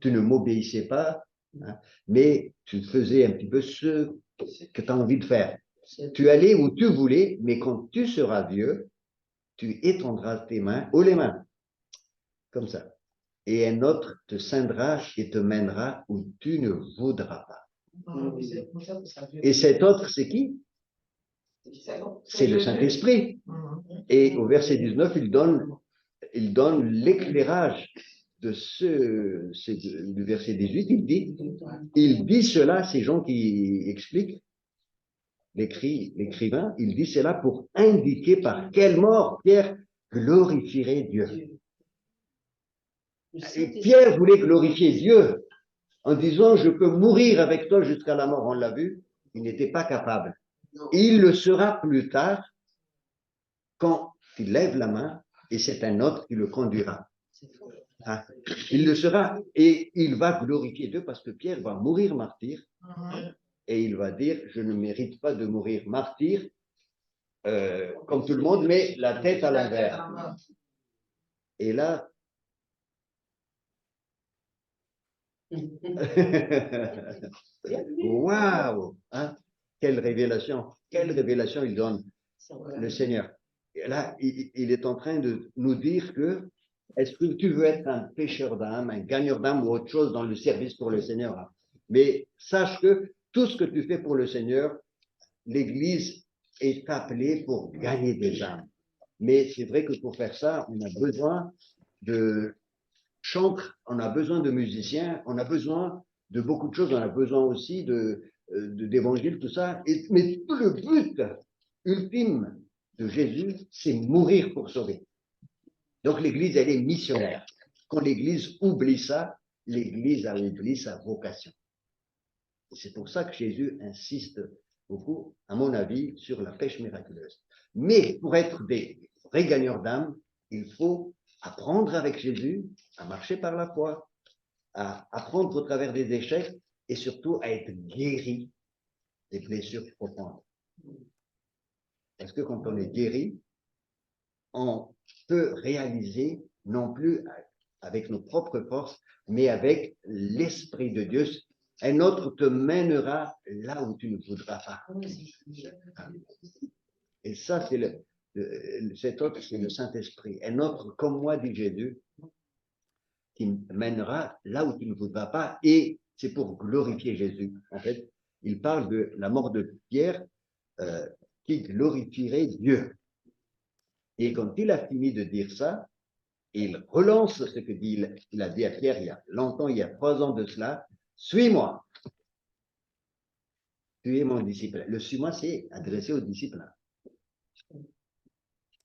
Tu ne m'obéissais pas, hein, mais tu faisais un petit peu ce que tu as envie de faire. Tu allais où tu voulais, mais quand tu seras vieux, tu étendras tes mains, haut les mains, comme ça. Et un autre te ceindra et te mènera où tu ne voudras pas. Et cet autre, c'est qui? C'est le Saint-Esprit. Et au verset 19, il donne l'éclairage du verset 18. Il dit cela, ces gens qui expliquent, l'écrivain, il dit cela pour indiquer par quelle mort Pierre glorifierait Dieu. Et Pierre voulait glorifier Dieu en disant, je peux mourir avec toi jusqu'à la mort, on l'a vu, il n'était pas capable. Il le sera plus tard quand il lève la main et c'est un autre qui le conduira. Hein? Il le sera et il va glorifier Dieu parce que Pierre va mourir martyr et il va dire, je ne mérite pas de mourir martyr comme tout le monde, mais la tête à l'envers. Et là, waouh, hein? Quelle révélation il donne, le Seigneur. Et là, il est en train de nous dire que, est-ce que tu veux être un pêcheur d'âme, un gagneur d'âme ou autre chose dans le service pour le Seigneur? Mais sache que tout ce que tu fais pour le Seigneur, l'Église est appelée pour gagner des âmes. Mais c'est vrai que pour faire ça, on a besoin de chantres, on a besoin de musiciens, on a besoin de beaucoup de choses, on a besoin aussi d'évangile, tout ça. Mais tout le but ultime de Jésus, c'est mourir pour sauver. Donc l'Église, elle est missionnaire. Quand l'Église oublie ça, l'Église a oublié sa vocation. Et c'est pour ça que Jésus insiste beaucoup, à mon avis, sur la pêche miraculeuse. Mais pour être des vrais gagneurs d'âme, il faut apprendre avec Jésus à marcher par la foi, à apprendre au travers des échecs et surtout à être guéri des blessures profondes. Parce que quand on est guéri, on peut réaliser non plus avec nos propres forces, mais avec l'Esprit de Dieu. Un autre te mènera là où tu ne voudras pas. Et ça, c'est cet autre, c'est le Saint-Esprit. Un autre, comme moi, dit Jésus, qui mènera là où tu ne voudras pas. Et c'est pour glorifier Jésus. En fait, il parle de la mort de Pierre qui glorifierait Dieu. Et quand il a fini de dire ça, il relance ce que il a dit à Pierre il y a longtemps, il y a 3 ans de cela. Suis-moi. Tu es mon disciple. Le suis-moi, c'est adressé aux disciples.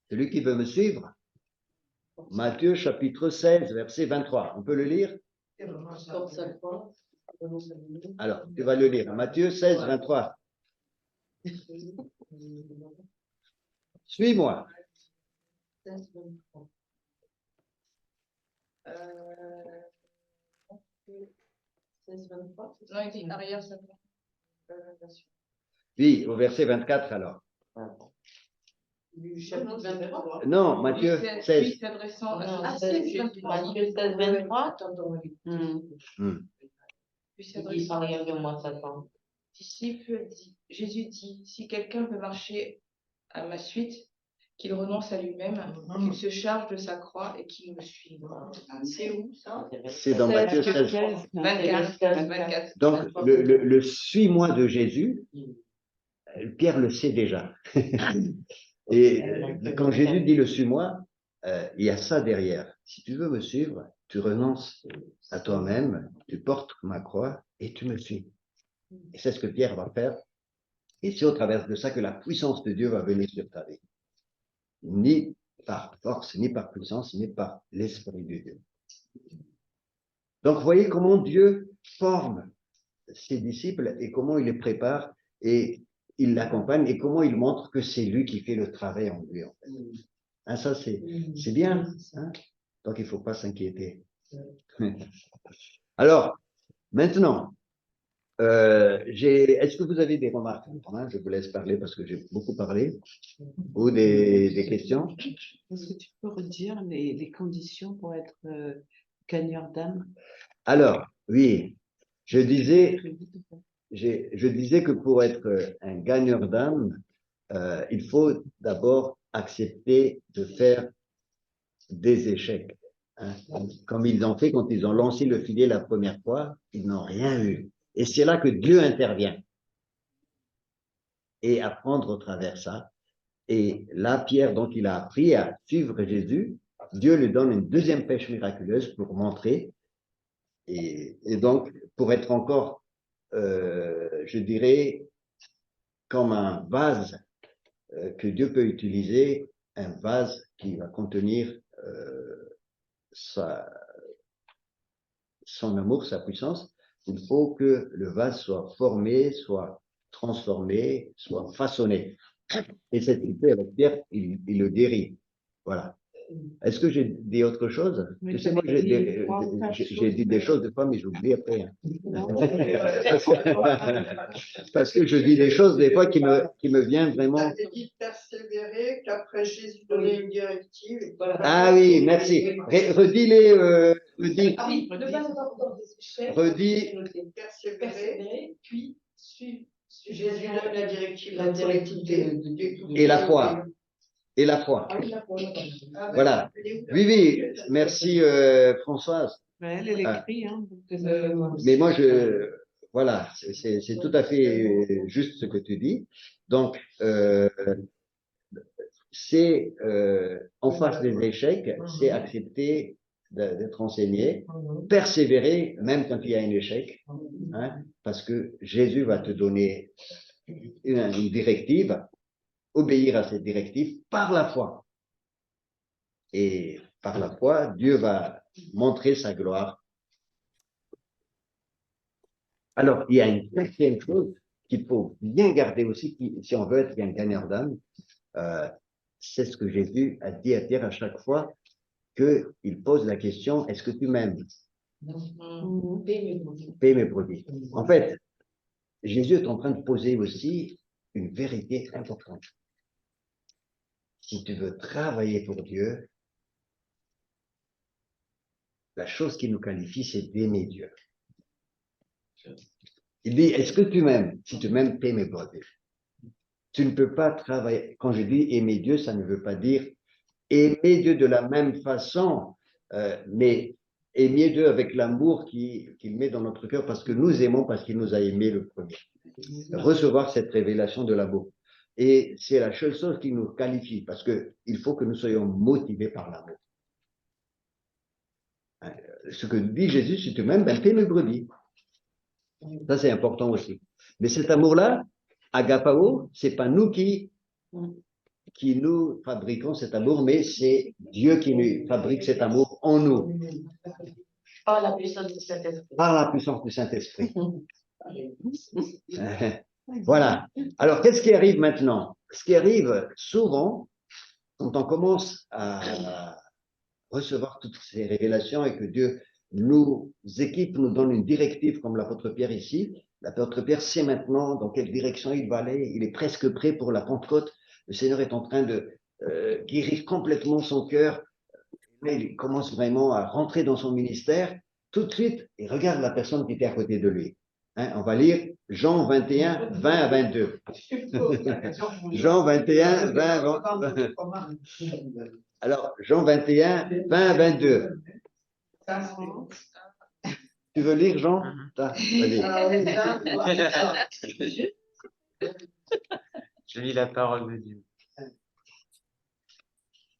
Celui qui veut me suivre. Matthieu chapitre 16, verset 23. On peut le lire? Alors, tu vas le lire. Matthieu 16, 23. Suis-moi. Oui, au verset 24 alors. Du chapitre 23. Non, Matthieu 16. Matthieu 16, 23. Attends, Il dit, parlez de moi, Satan. Jésus dit, si quelqu'un veut marcher à ma suite, qu'il renonce à lui-même, qu'il se charge de sa croix et qu'il me suive. C'est où ça? C'est dans Matthieu 16. 24, 24. Donc, le suis-moi de Jésus, Pierre le sait déjà. Et quand Jésus dit le suis-moi, il y a ça derrière. Si tu veux me suivre, tu renonces à toi-même, tu portes ma croix et tu me suis. Et c'est ce que Pierre va faire. Et c'est au travers de ça que la puissance de Dieu va venir sur ta vie. Ni par force, ni par puissance, mais par l'Esprit de Dieu. Donc, voyez comment Dieu forme ses disciples et comment il les prépare et il l'accompagne et comment il montre que c'est lui qui fait le travail en lui. En fait. Hein, ça, c'est bien. Hein? Donc, il ne faut pas s'inquiéter. Alors, maintenant, est-ce que vous avez des remarques? Je vous laisse parler parce que j'ai beaucoup parlé. Ou des questions? Est-ce que tu peux redire les conditions pour être gagneur d'âme? Alors, oui, je disais que pour être un gagneur d'âme, il faut d'abord accepter de faire des échecs. Hein. Comme ils ont fait quand ils ont lancé le filet la première fois, ils n'ont rien eu. Et c'est là que Dieu intervient. Et apprendre au travers ça. Et là, Pierre, donc, il a appris à suivre Jésus. Dieu lui donne une deuxième pêche miraculeuse pour montrer. Et donc, pour être encore, je dirais, comme un vase que Dieu peut utiliser, un vase qui va contenir son amour, sa puissance, il faut que le vase soit formé, soit transformé, soit façonné. Et cette idée avec Pierre, il le guérit. Voilà. Est-ce que j'ai dit autre chose? Tu sais, moi, j'ai dit des choses de fois, mais j'oublie après. Hein. Parce que je dis des choses des fois qui me viennent vraiment. Tu as dit persévérer, qu'après Jésus donnait une directive. Ah oui, merci. Redis-les. Redis. Ah oui, ne pas avoir dans des échecs. Redis. Persévérer, puis suivre. Jésus donne la directive de et la foi. Et la foi. Ah oui, la foi. Voilà. Oui, oui, merci Françoise. Elle écrit. Hein, mais moi, voilà, c'est tout à fait juste ce que tu dis. Donc, c'est en face des échecs, c'est accepter d'être enseigné, persévérer même quand il y a un échec, hein, parce que Jésus va te donner une directive, obéir à cette directive par la foi. Et par la foi, Dieu va montrer sa gloire. Alors, il y a une quatrième chose qu'il faut bien garder aussi, si on veut être un gagneur d'âme, c'est ce que Jésus a dit à Pierre à chaque fois qu'il pose la question, est-ce que tu m'aimes? Paie mes brebis. En fait, Jésus est en train de poser aussi une vérité importante. Si tu veux travailler pour Dieu, la chose qui nous qualifie, c'est d'aimer Dieu. Il dit, est-ce que tu m'aimes? Si tu m'aimes, paie mes brebis. Tu ne peux pas travailler. Quand je dis aimer Dieu, ça ne veut pas dire aimer Dieu de la même façon, mais aimer Dieu avec l'amour qu'il met dans notre cœur parce que nous aimons, parce qu'il nous a aimés le premier. Recevoir cette révélation de l'amour. Et c'est la seule chose qui nous qualifie parce qu'il faut que nous soyons motivés par l'amour. Ce que dit Jésus, si tu m'aimes, ben paie mes brebis. Ça, c'est important aussi. Mais cet amour-là, agapao, c'est pas nous qui nous fabriquons cet amour, mais c'est Dieu qui nous fabrique cet amour en nous. Par la puissance du Saint-Esprit. Par la puissance du Saint-Esprit. Voilà. Alors, qu'est-ce qui arrive maintenant? Ce qui arrive souvent, quand on commence à recevoir toutes ces révélations et que Dieu nous équipe, nous donne une directive comme l'apôtre Pierre ici, l'apôtre Pierre sait maintenant dans quelle direction il va aller, il est presque prêt pour la Pentecôte. Le Seigneur est en train de guérir complètement son cœur. Il commence vraiment à rentrer dans son ministère. Tout de suite, il regarde la personne qui était à côté de lui. Hein, on va lire Jean 21, 20 à 22. Jean 21, 20 à 20. Alors, Jean 21, 20 à 22. Tu veux lire, Jean? Vas-y. Je lis la parole de Dieu.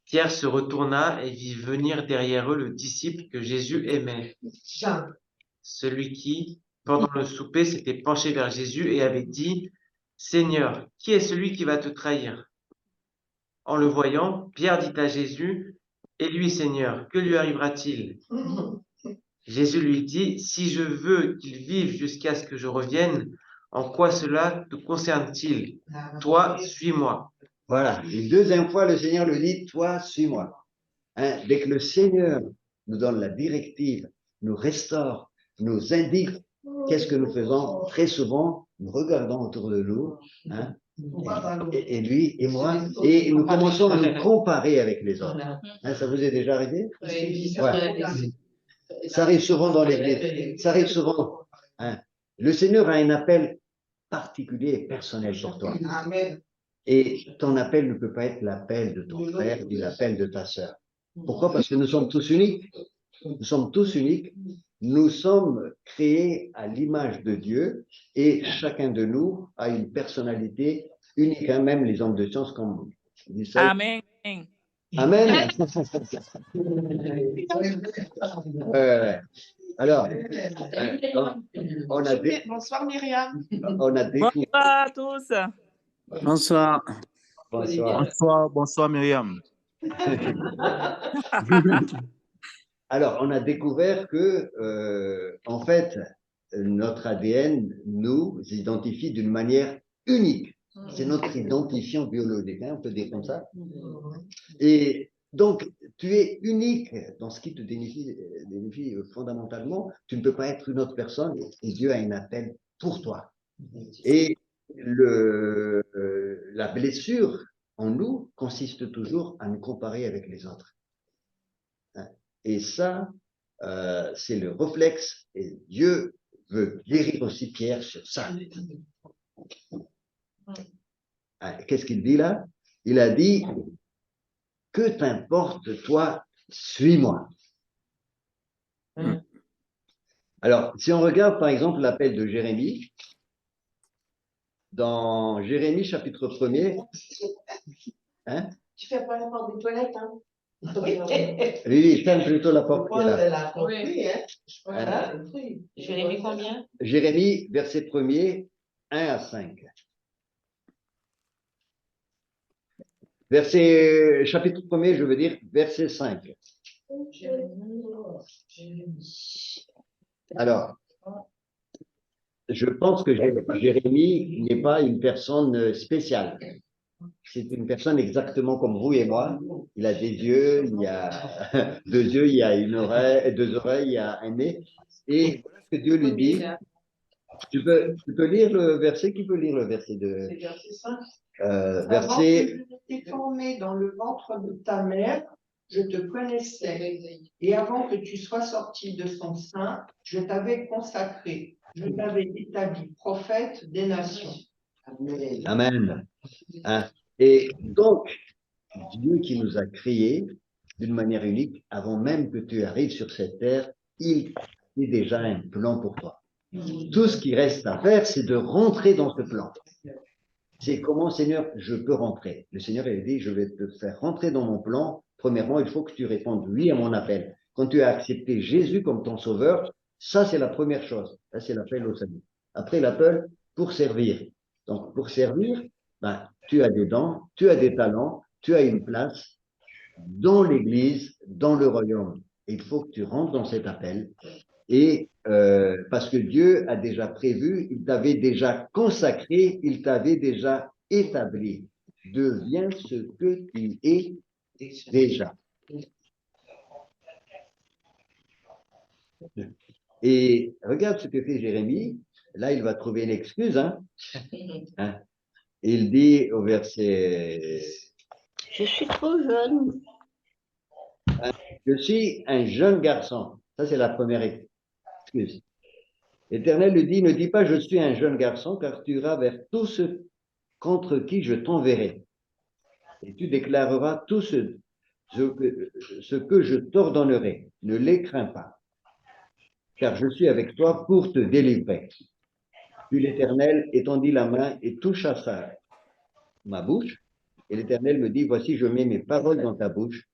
Pierre se retourna et vit venir derrière eux le disciple que Jésus aimait. Celui qui, pendant le souper, s'était penché vers Jésus et avait dit, « Seigneur, qui est celui qui va te trahir ?» En le voyant, Pierre dit à Jésus, « Et lui, Seigneur, que lui arrivera-t-il » Jésus lui dit, « Si je veux qu'il vive jusqu'à ce que je revienne, en quoi cela te concerne-t-il? Toi, suis-moi. » Voilà. Une deuxième fois, le Seigneur lui dit, toi, suis-moi. Hein, dès que le Seigneur nous donne la directive, nous restaure, nous indique qu'est-ce que nous faisons, très souvent, nous regardons autour de nous, hein, et lui et moi, et nous commençons à nous comparer avec les autres. Hein, ça vous est déjà arrivé? Oui. Ouais. Ça arrive souvent dans l'église. Ça arrive souvent. Hein. Le Seigneur a un appel particulier et personnel pour toi. Amen. Et ton appel ne peut pas être l'appel de ton frère ni l'appel de ta sœur. Pourquoi? Parce que nous sommes tous uniques. Nous sommes tous uniques. Nous sommes créés à l'image de Dieu et chacun de nous a une personnalité unique. Hein, même les hommes de science, comme dit ça. Amen. Amen. Alors, Bonsoir Myriam. on a découvert. Bonsoir à tous. Bonsoir. Bonsoir. Bonsoir Myriam. Alors, on a découvert que, en fait, notre ADN nous identifie d'une manière unique. C'est notre identifiant biologique, hein, on peut dire comme ça. Et donc, tu es unique dans ce qui te définit fondamentalement. Tu ne peux pas être une autre personne et Dieu a un appel pour toi. Et la blessure en nous consiste toujours à nous comparer avec les autres. Et ça, c'est le réflexe, et Dieu veut guérir aussi Pierre sur ça. Qu'est-ce qu'il dit là? Il a dit, que t'importe toi, suis-moi. Alors, si on regarde par exemple l'appel de Jérémie, dans Jérémie chapitre 1er, hein? Tu fais pas la porte des toilettes, hein? Oui, ferme plutôt la porte. Elle a compris, hein? Jérémie combien? Jérémie, verset 1er, 1 à 5. Chapitre 1er, je veux dire, verset 5. Alors, je pense que Jérémie n'est pas une personne spéciale. C'est une personne exactement comme vous et moi. Il a des yeux, il y a 2 yeux, il y a une oreille, 2 oreilles, il y a un nez. Et voilà ce que Dieu lui dit. Tu peux lire le verset? Qui peut lire le verset de... C'est verset 5. Verset... Avant que je ne t'ai formé dans le ventre de ta mère, je te connaissais. Et avant que tu sois sorti de son sein, je t'avais consacré. Je t'avais établi prophète des nations. Amen. Hein? Et donc, Dieu qui nous a créés d'une manière unique, avant même que tu arrives sur cette terre, il a déjà un plan pour toi. Tout ce qui reste à faire, c'est de rentrer dans ce plan. C'est comment, Seigneur, je peux rentrer. Le Seigneur, il dit, je vais te faire rentrer dans mon plan. Premièrement, il faut que tu répondes oui à mon appel. Quand tu as accepté Jésus comme ton sauveur, ça, c'est la première chose. Ça, c'est l'appel au salut. Après, l'appel pour servir. Donc, pour servir, ben, tu as des dons, tu as des talents, tu as une place dans l'Église, dans le royaume. Il faut que tu rentres dans cet appel. Et parce que Dieu a déjà prévu, il t'avait déjà consacré, il t'avait déjà établi. Deviens ce que tu es déjà. Et regarde ce que fait Jérémie. Là, il va trouver une excuse. Hein? Il dit au verset... Je suis trop jeune. Je suis un jeune garçon. Ça, c'est la première excuse. L'Éternel lui dit, ne dis pas, je suis un jeune garçon, car tu iras vers tous ceux contre qui je t'enverrai. Et tu déclareras tout ce que je t'ordonnerai. Ne les crains pas, car je suis avec toi pour te délivrer. Puis l'Éternel étendit la main et toucha ma bouche. Et l'Éternel me dit, voici, je mets mes paroles dans ta bouche.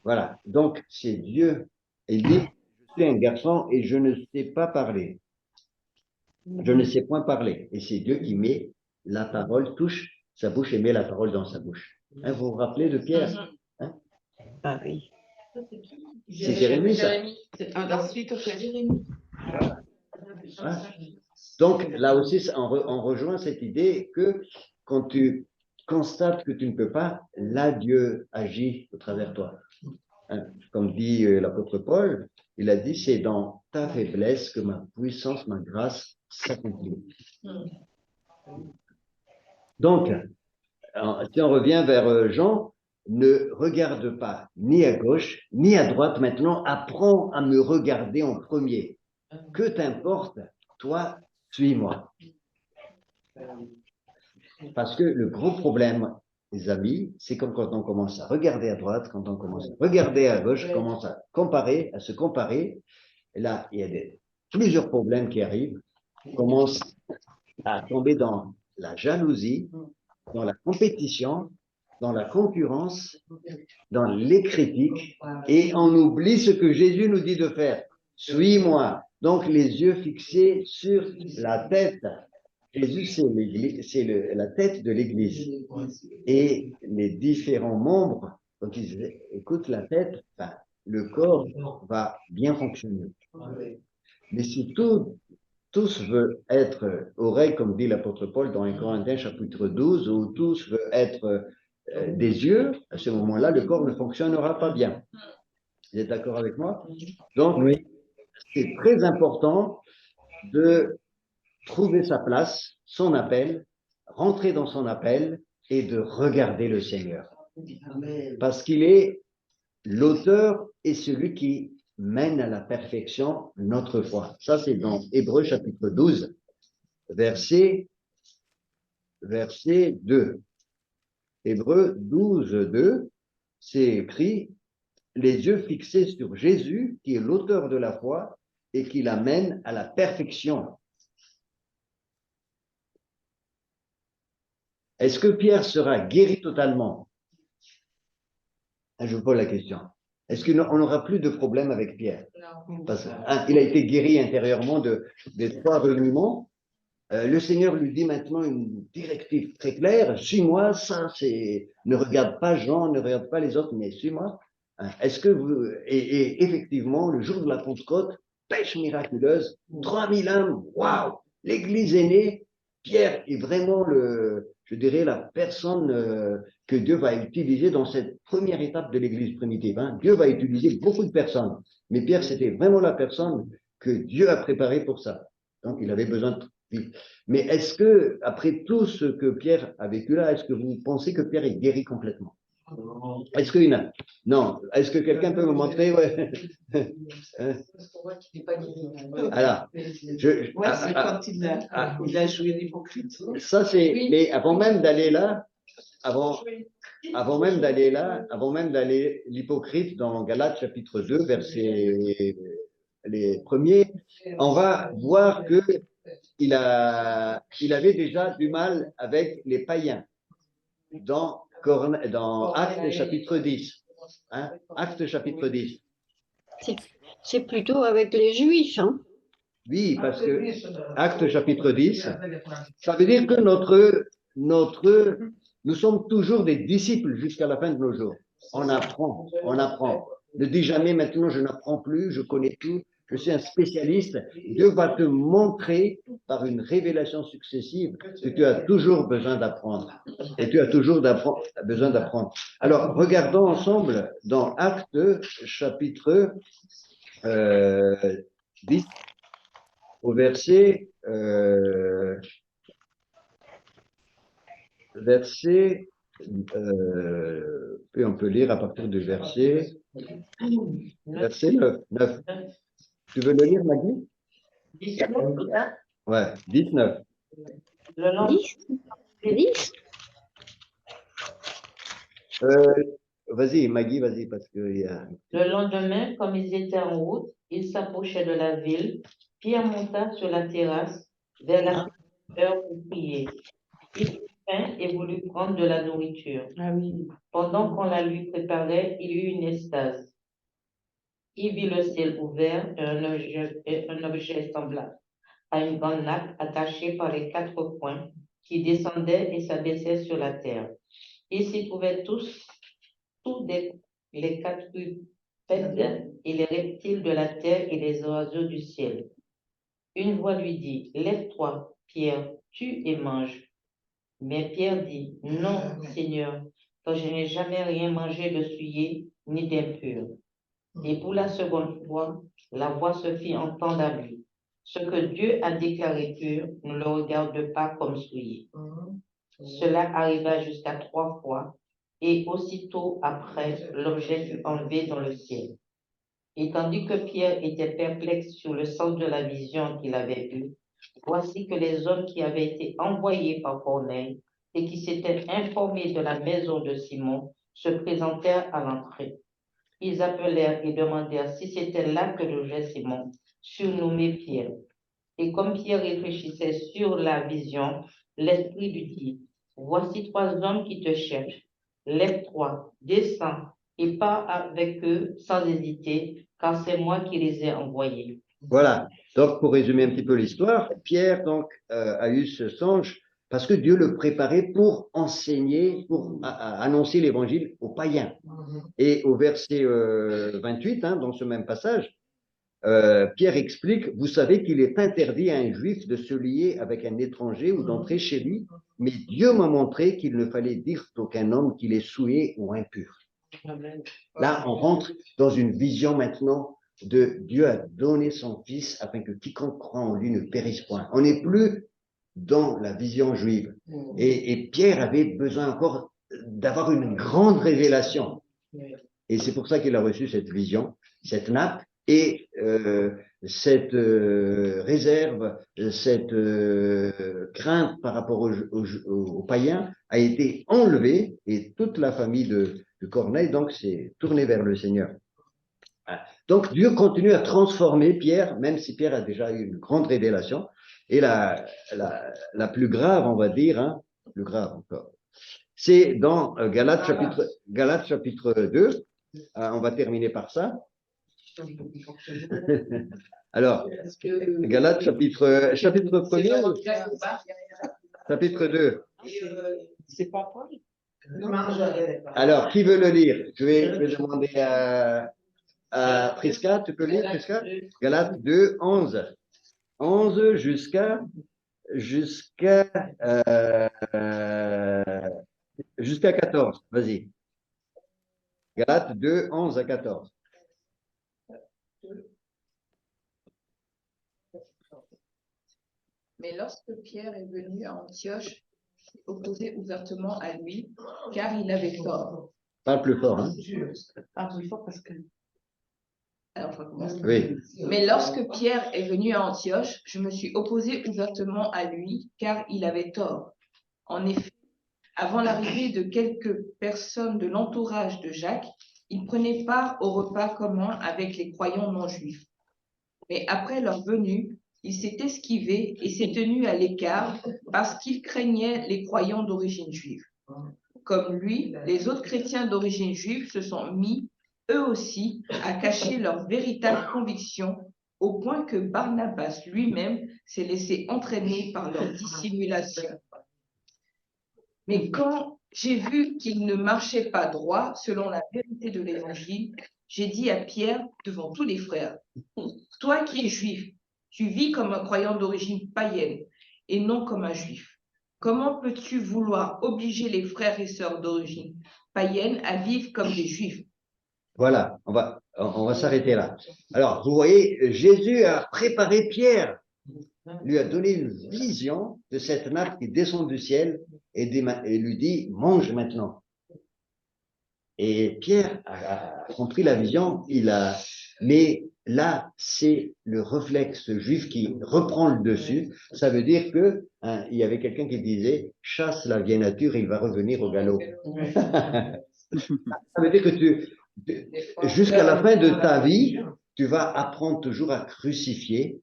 Voilà, donc c'est Dieu. Il dit, je suis un garçon et je ne sais pas parler. Je ne sais point parler. Et c'est Dieu qui met la parole, touche sa bouche et met la parole dans sa bouche. Hein, vous vous rappelez de Pierre? Hein? Ah oui. C'est Jérémie, ça. C'est un la suite au Jérémie. Hein? Donc là aussi, on rejoint cette idée que quand tu constates que tu ne peux pas, là Dieu agit au travers de toi. Hein? Comme dit l'apôtre Paul, il a dit, c'est dans ta faiblesse que ma puissance, ma grâce s'accomplit. Donc, si on revient vers Jean, ne regarde pas ni à gauche, ni à droite. Maintenant, apprends à me regarder en premier. Que t'importe, toi, suis-moi. Parce que le gros problème, les amis, c'est comme quand on commence à regarder à droite, quand on commence à regarder à gauche, on commence à comparer, à se comparer. Et là, il y a plusieurs problèmes qui arrivent. On commence à tomber dans la jalousie, dans la compétition, dans la concurrence, dans les critiques, et on oublie ce que Jésus nous dit de faire. Suis-moi. Donc, les yeux fixés sur la tête. Jésus, c'est la tête de l'Église. Et les différents membres, quand ils écoutent la tête, ben, le corps va bien fonctionner. Mais si tous veulent être oreilles, comme dit l'apôtre Paul dans 1 Corinthiens chapitre 12, où tous veulent être des yeux, à ce moment-là, le corps ne fonctionnera pas bien. Vous êtes d'accord avec moi? Donc, oui, c'est très important de trouver sa place, son appel, rentrer dans son appel et de regarder le Seigneur. Parce qu'il est l'auteur et celui qui mène à la perfection notre foi. Ça, c'est dans Hébreux chapitre 12, verset 2. Hébreux 12, 2, c'est écrit « Les yeux fixés sur Jésus, qui est l'auteur de la foi et qui l'amène à la perfection. » Est-ce que Pierre sera guéri totalement? Je vous pose la question. Est-ce qu'on n'aura plus de problème avec Pierre? Non. Parce qu'il a été guéri intérieurement des 3 remuements. Le Seigneur lui dit maintenant une directive très claire, suis-moi, ça c'est, ne regarde pas Jean, ne regarde pas les autres, mais suis-moi. Est-ce que vous, et effectivement, le jour de la Pentecôte, pêche miraculeuse, 3000 âmes, waouh, l'église est née, Pierre est vraiment je dirais, la personne que Dieu va utiliser dans cette première étape de l'église primitive. Hein. Dieu va utiliser beaucoup de personnes, mais Pierre, c'était vraiment la personne que Dieu a préparée pour ça. Donc, il avait besoin de... Mais est-ce que, après tout ce que Pierre a vécu là, est-ce que vous pensez que Pierre est guéri complètement? Est-ce qu'il y en a? Non. Est-ce que quelqu'un peut me montrer? Ouais. Parce qu'on voit qu'il n'est pas guéri. Alors, c'est quand il a joué l'hypocrite. Ça, c'est. Oui. Mais avant même d'aller là, avant même d'aller l'hypocrite dans Galates chapitre 2, verset les premiers, on va voir que il avait déjà du mal avec les païens dans Actes chapitre 10. Hein, Actes chapitre 10. C'est plutôt avec les Juifs, hein? Oui, parce que Actes chapitre 10, ça veut dire que nous sommes toujours des disciples jusqu'à la fin de nos jours. On apprend. Ne dis jamais maintenant je n'apprends plus, je connais tout, je suis un spécialiste. Dieu va te montrer par une révélation successive que tu as toujours besoin d'apprendre. Et tu as toujours besoin d'apprendre. Alors, regardons ensemble dans Actes chapitre 10, au verset puis on peut lire à partir du verset 9. Tu veux le lire, Maggie? 19, hein? Ouais, 19. Le lendemain, 10? C'est 10? Vas-y, Maggie, vas-y, parce que il y a... le lendemain, comme ils étaient en route, ils s'approchaient de la ville. Pierre monta sur la terrasse vers la heure pour prier. Il eut faim et voulut prendre de la nourriture. Ah oui. Pendant qu'on la lui préparait, il eut une extase. Il vit le ciel ouvert et un objet semblable à une grande nappe attachée par les quatre coins qui descendait et s'abaissait sur la terre. Ils s'y trouvaient les quadrupèdes et les reptiles de la terre et les oiseaux du ciel. Une voix lui dit, lève-toi, Pierre, tue et mange. Mais Pierre dit, non, Seigneur, car je n'ai jamais rien mangé de souillé ni d'impur. Et pour la seconde fois, la voix se fit entendre à lui. Ce que Dieu a déclaré pur, ne le regarde pas comme souillé. Cela arriva jusqu'à 3 fois, et aussitôt après, l'objet fut enlevé dans le ciel. Et tandis que Pierre était perplexe sur le sens de la vision qu'il avait eue, voici que les hommes qui avaient été envoyés par Corneille et qui s'étaient informés de la maison de Simon se présentèrent à l'entrée. Ils appelèrent et demandèrent si c'était là que logeait Simon, surnommé Pierre. Et comme Pierre réfléchissait sur la vision, l'Esprit lui dit, voici 3 hommes qui te cherchent. Lève-toi, descends et pars avec eux sans hésiter, car c'est moi qui les ai envoyés. Voilà. Donc, pour résumer un petit peu l'histoire, Pierre donc a eu ce songe parce que Dieu le préparait pour enseigner, pour annoncer l'évangile aux païens. Et au verset 28, hein, dans ce même passage, Pierre explique, vous savez qu'il est interdit à un juif de se lier avec un étranger ou d'entrer chez lui, mais Dieu m'a montré qu'il ne fallait dire d'aucun homme qu'il est souillé ou impur. Là, on rentre dans une vision maintenant de Dieu a donné son Fils afin que quiconque croit en lui ne périsse point. On n'est plus dans la vision juive. Et Pierre avait besoin encore d'avoir une grande révélation. Et c'est pour ça qu'il a reçu cette vision, cette nappe et cette réserve, cette crainte par rapport aux païens a été enlevée et toute la famille de Corneille donc s'est tournée vers le Seigneur. Donc Dieu continue à transformer Pierre, même si Pierre a déjà eu une grande révélation. Et la plus grave, on va dire, hein, plus grave encore, c'est dans Galates chapitre 2. On va terminer par ça. Alors, Galates chapitre 1er, chapitre 2. C'est pas Paul? Alors, qui veut le lire? Je vais demander à Prisca, tu peux lire, Prisca? Galates 2, 11. 11 jusqu'à 14. Vas-y. Galates 2, 11 à 14. Mais lorsque Pierre est venu à Antioche, il opposé ouvertement à lui, car il avait tort. Parle plus fort, hein? Parle plus fort parce que... Alors, je recommence. Oui. Mais lorsque Pierre est venu à Antioche, je me suis opposé ouvertement à lui, car il avait tort. En effet, avant l'arrivée de quelques personnes de l'entourage de Jacques, il prenait part au repas commun avec les croyants non juifs. Mais après leur venue, il s'est esquivé et s'est tenu à l'écart parce qu'il craignait les croyants d'origine juive. Comme lui, les autres chrétiens d'origine juive se sont mis, eux aussi, à cacher leur véritable conviction au point que Barnabas lui-même s'est laissé entraîner par leur dissimulation. Mais quand j'ai vu qu'il ne marchait pas droit selon la vérité de l'Évangile, j'ai dit à Pierre devant tous les frères, toi qui es juif, tu vis comme un croyant d'origine païenne et non comme un juif. Comment peux-tu vouloir obliger les frères et sœurs d'origine païenne à vivre comme des juifs? Voilà, on va s'arrêter là. Alors, vous voyez, Jésus a préparé Pierre, lui a donné une vision de cette nappe qui descend du ciel et lui dit, mange maintenant. Et Pierre a compris la vision, mais là, c'est le réflexe juif qui reprend le dessus. Ça veut dire que il y avait quelqu'un qui disait chasse la vieille nature, il va revenir au galop. Ça veut dire que jusqu'à la fin de ta vie, tu vas apprendre toujours à crucifier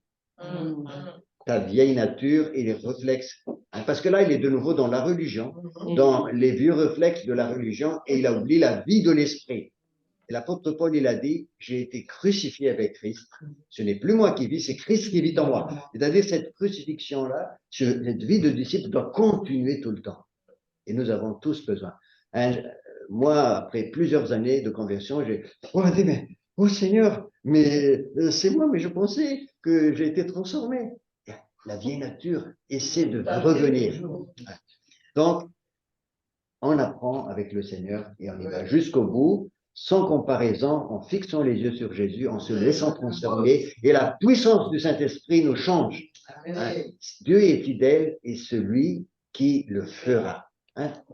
ta vieille nature et les réflexes. Parce que là, il est de nouveau dans la religion, dans les vieux réflexes de la religion, et il a oublié la vie de l'esprit. Et l'apôtre Paul, il a dit, j'ai été crucifié avec Christ. Ce n'est plus moi qui vis, c'est Christ qui vit en moi. C'est-à-dire, cette crucifixion-là, cette vie de disciple doit continuer tout le temps. Et nous avons tous besoin. Moi, après plusieurs années de conversion, j'ai dit, mais, oh Seigneur, mais c'est moi, mais je pensais que j'ai été transformé. La vieille nature essaie de revenir. Donc, on apprend avec le Seigneur et on y va jusqu'au bout, sans comparaison, en fixant les yeux sur Jésus, en se laissant transformer, et la puissance du Saint-Esprit nous change. Dieu est fidèle et celui qui le fera.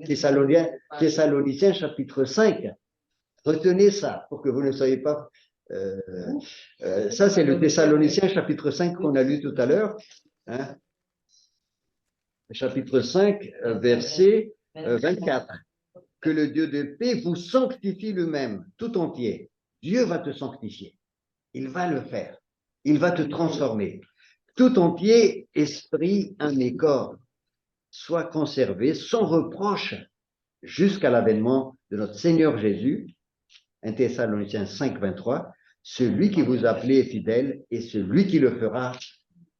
Thessaloniciens chapitre 5. Retenez ça pour que vous ne soyez pas... ça, c'est le Thessaloniciens chapitre 5 qu'on a lu tout à l'heure. Chapitre 5, verset 24. Que le Dieu de paix vous sanctifie lui-même, tout entier. Dieu va te sanctifier. Il va le faire. Il va te transformer. Tout entier, esprit, âme et corps, soit conservé sans reproche jusqu'à l'avènement de notre Seigneur Jésus. 1 Thessaloniciens 5, 23. Celui qui vous appelait est fidèle et celui qui le fera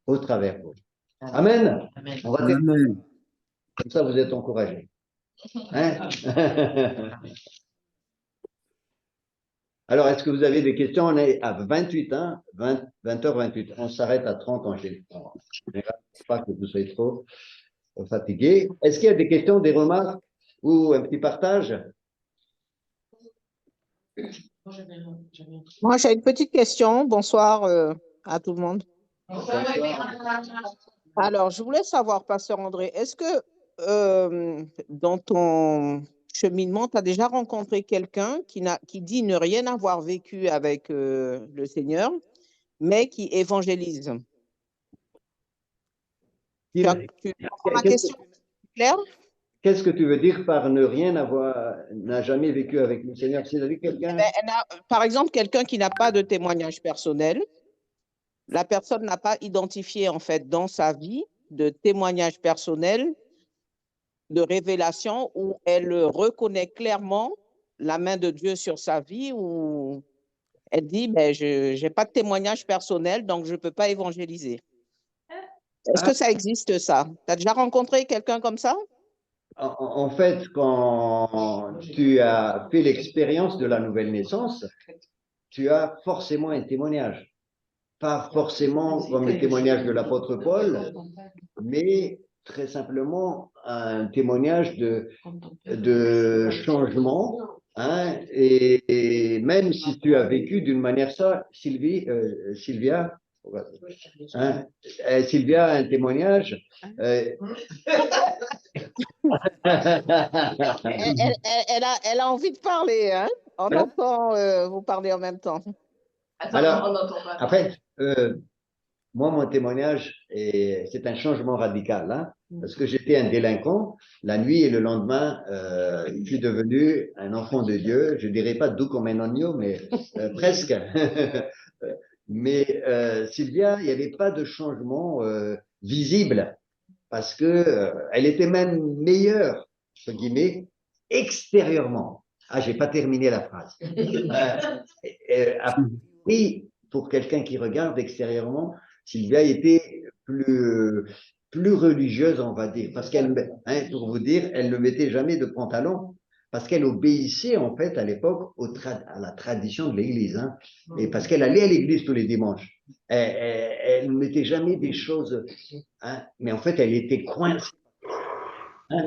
au travers de vous. Amen. Amen. On va terminer. Comme ça, vous êtes encouragés. Alors, est-ce que vous avez des questions? On est à 28, 20h28. On s'arrête à 30 en général. Pas que vous soyez trop fatigués. Est-ce qu'il y a des questions, des remarques ou un petit partage? Moi, j'ai une petite question. Bonsoir à tout le monde. Alors, je voulais savoir, Pasteur André, est-ce que dans ton cheminement, tu as déjà rencontré quelqu'un qui dit ne rien avoir vécu avec le Seigneur, mais qui évangélise? Tu comprends ma question claire? Qu'est-ce que tu veux dire par ne rien avoir, n'a jamais vécu avec le Seigneur? C'est-à-dire quelqu'un... Par exemple, quelqu'un qui n'a pas de témoignage personnel, la personne n'a pas identifié en fait dans sa vie de témoignage personnel, de révélation où elle reconnaît clairement la main de Dieu sur sa vie, où elle dit ben, je n'ai pas de témoignage personnel, donc je ne peux pas évangéliser. Est-ce que ça existe ça? Tu as déjà rencontré quelqu'un comme ça? En fait, quand tu as fait l'expérience de la nouvelle naissance, tu as forcément un témoignage. Pas forcément comme le témoignage de l'apôtre Paul, mais très simplement un témoignage de changement. Et même si tu as vécu d'une manière ça, Sylvia, Sylvia a un témoignage. Elle a envie de parler, hein? On entend vous parler en même temps. Alors, après, moi, mon témoignage, c'est un changement radical, parce que j'étais un délinquant. La nuit et le lendemain, je suis devenu un enfant de Dieu. Je dirais pas doux comme un agneau, mais presque. Mais Sylvia, il n'y avait pas de changement visible, parce que elle était même meilleure, entre guillemets, extérieurement. Ah, j'ai pas terminé la phrase. Oui, pour quelqu'un qui regarde extérieurement, Sylvia était plus religieuse, on va dire, parce qu'elle, pour vous dire, elle ne mettait jamais de pantalon, parce qu'elle obéissait en fait à l'époque à la tradition de l'Église, et parce qu'elle allait à l'Église tous les dimanches. Elle ne mettait jamais des choses, mais en fait, elle était coincée.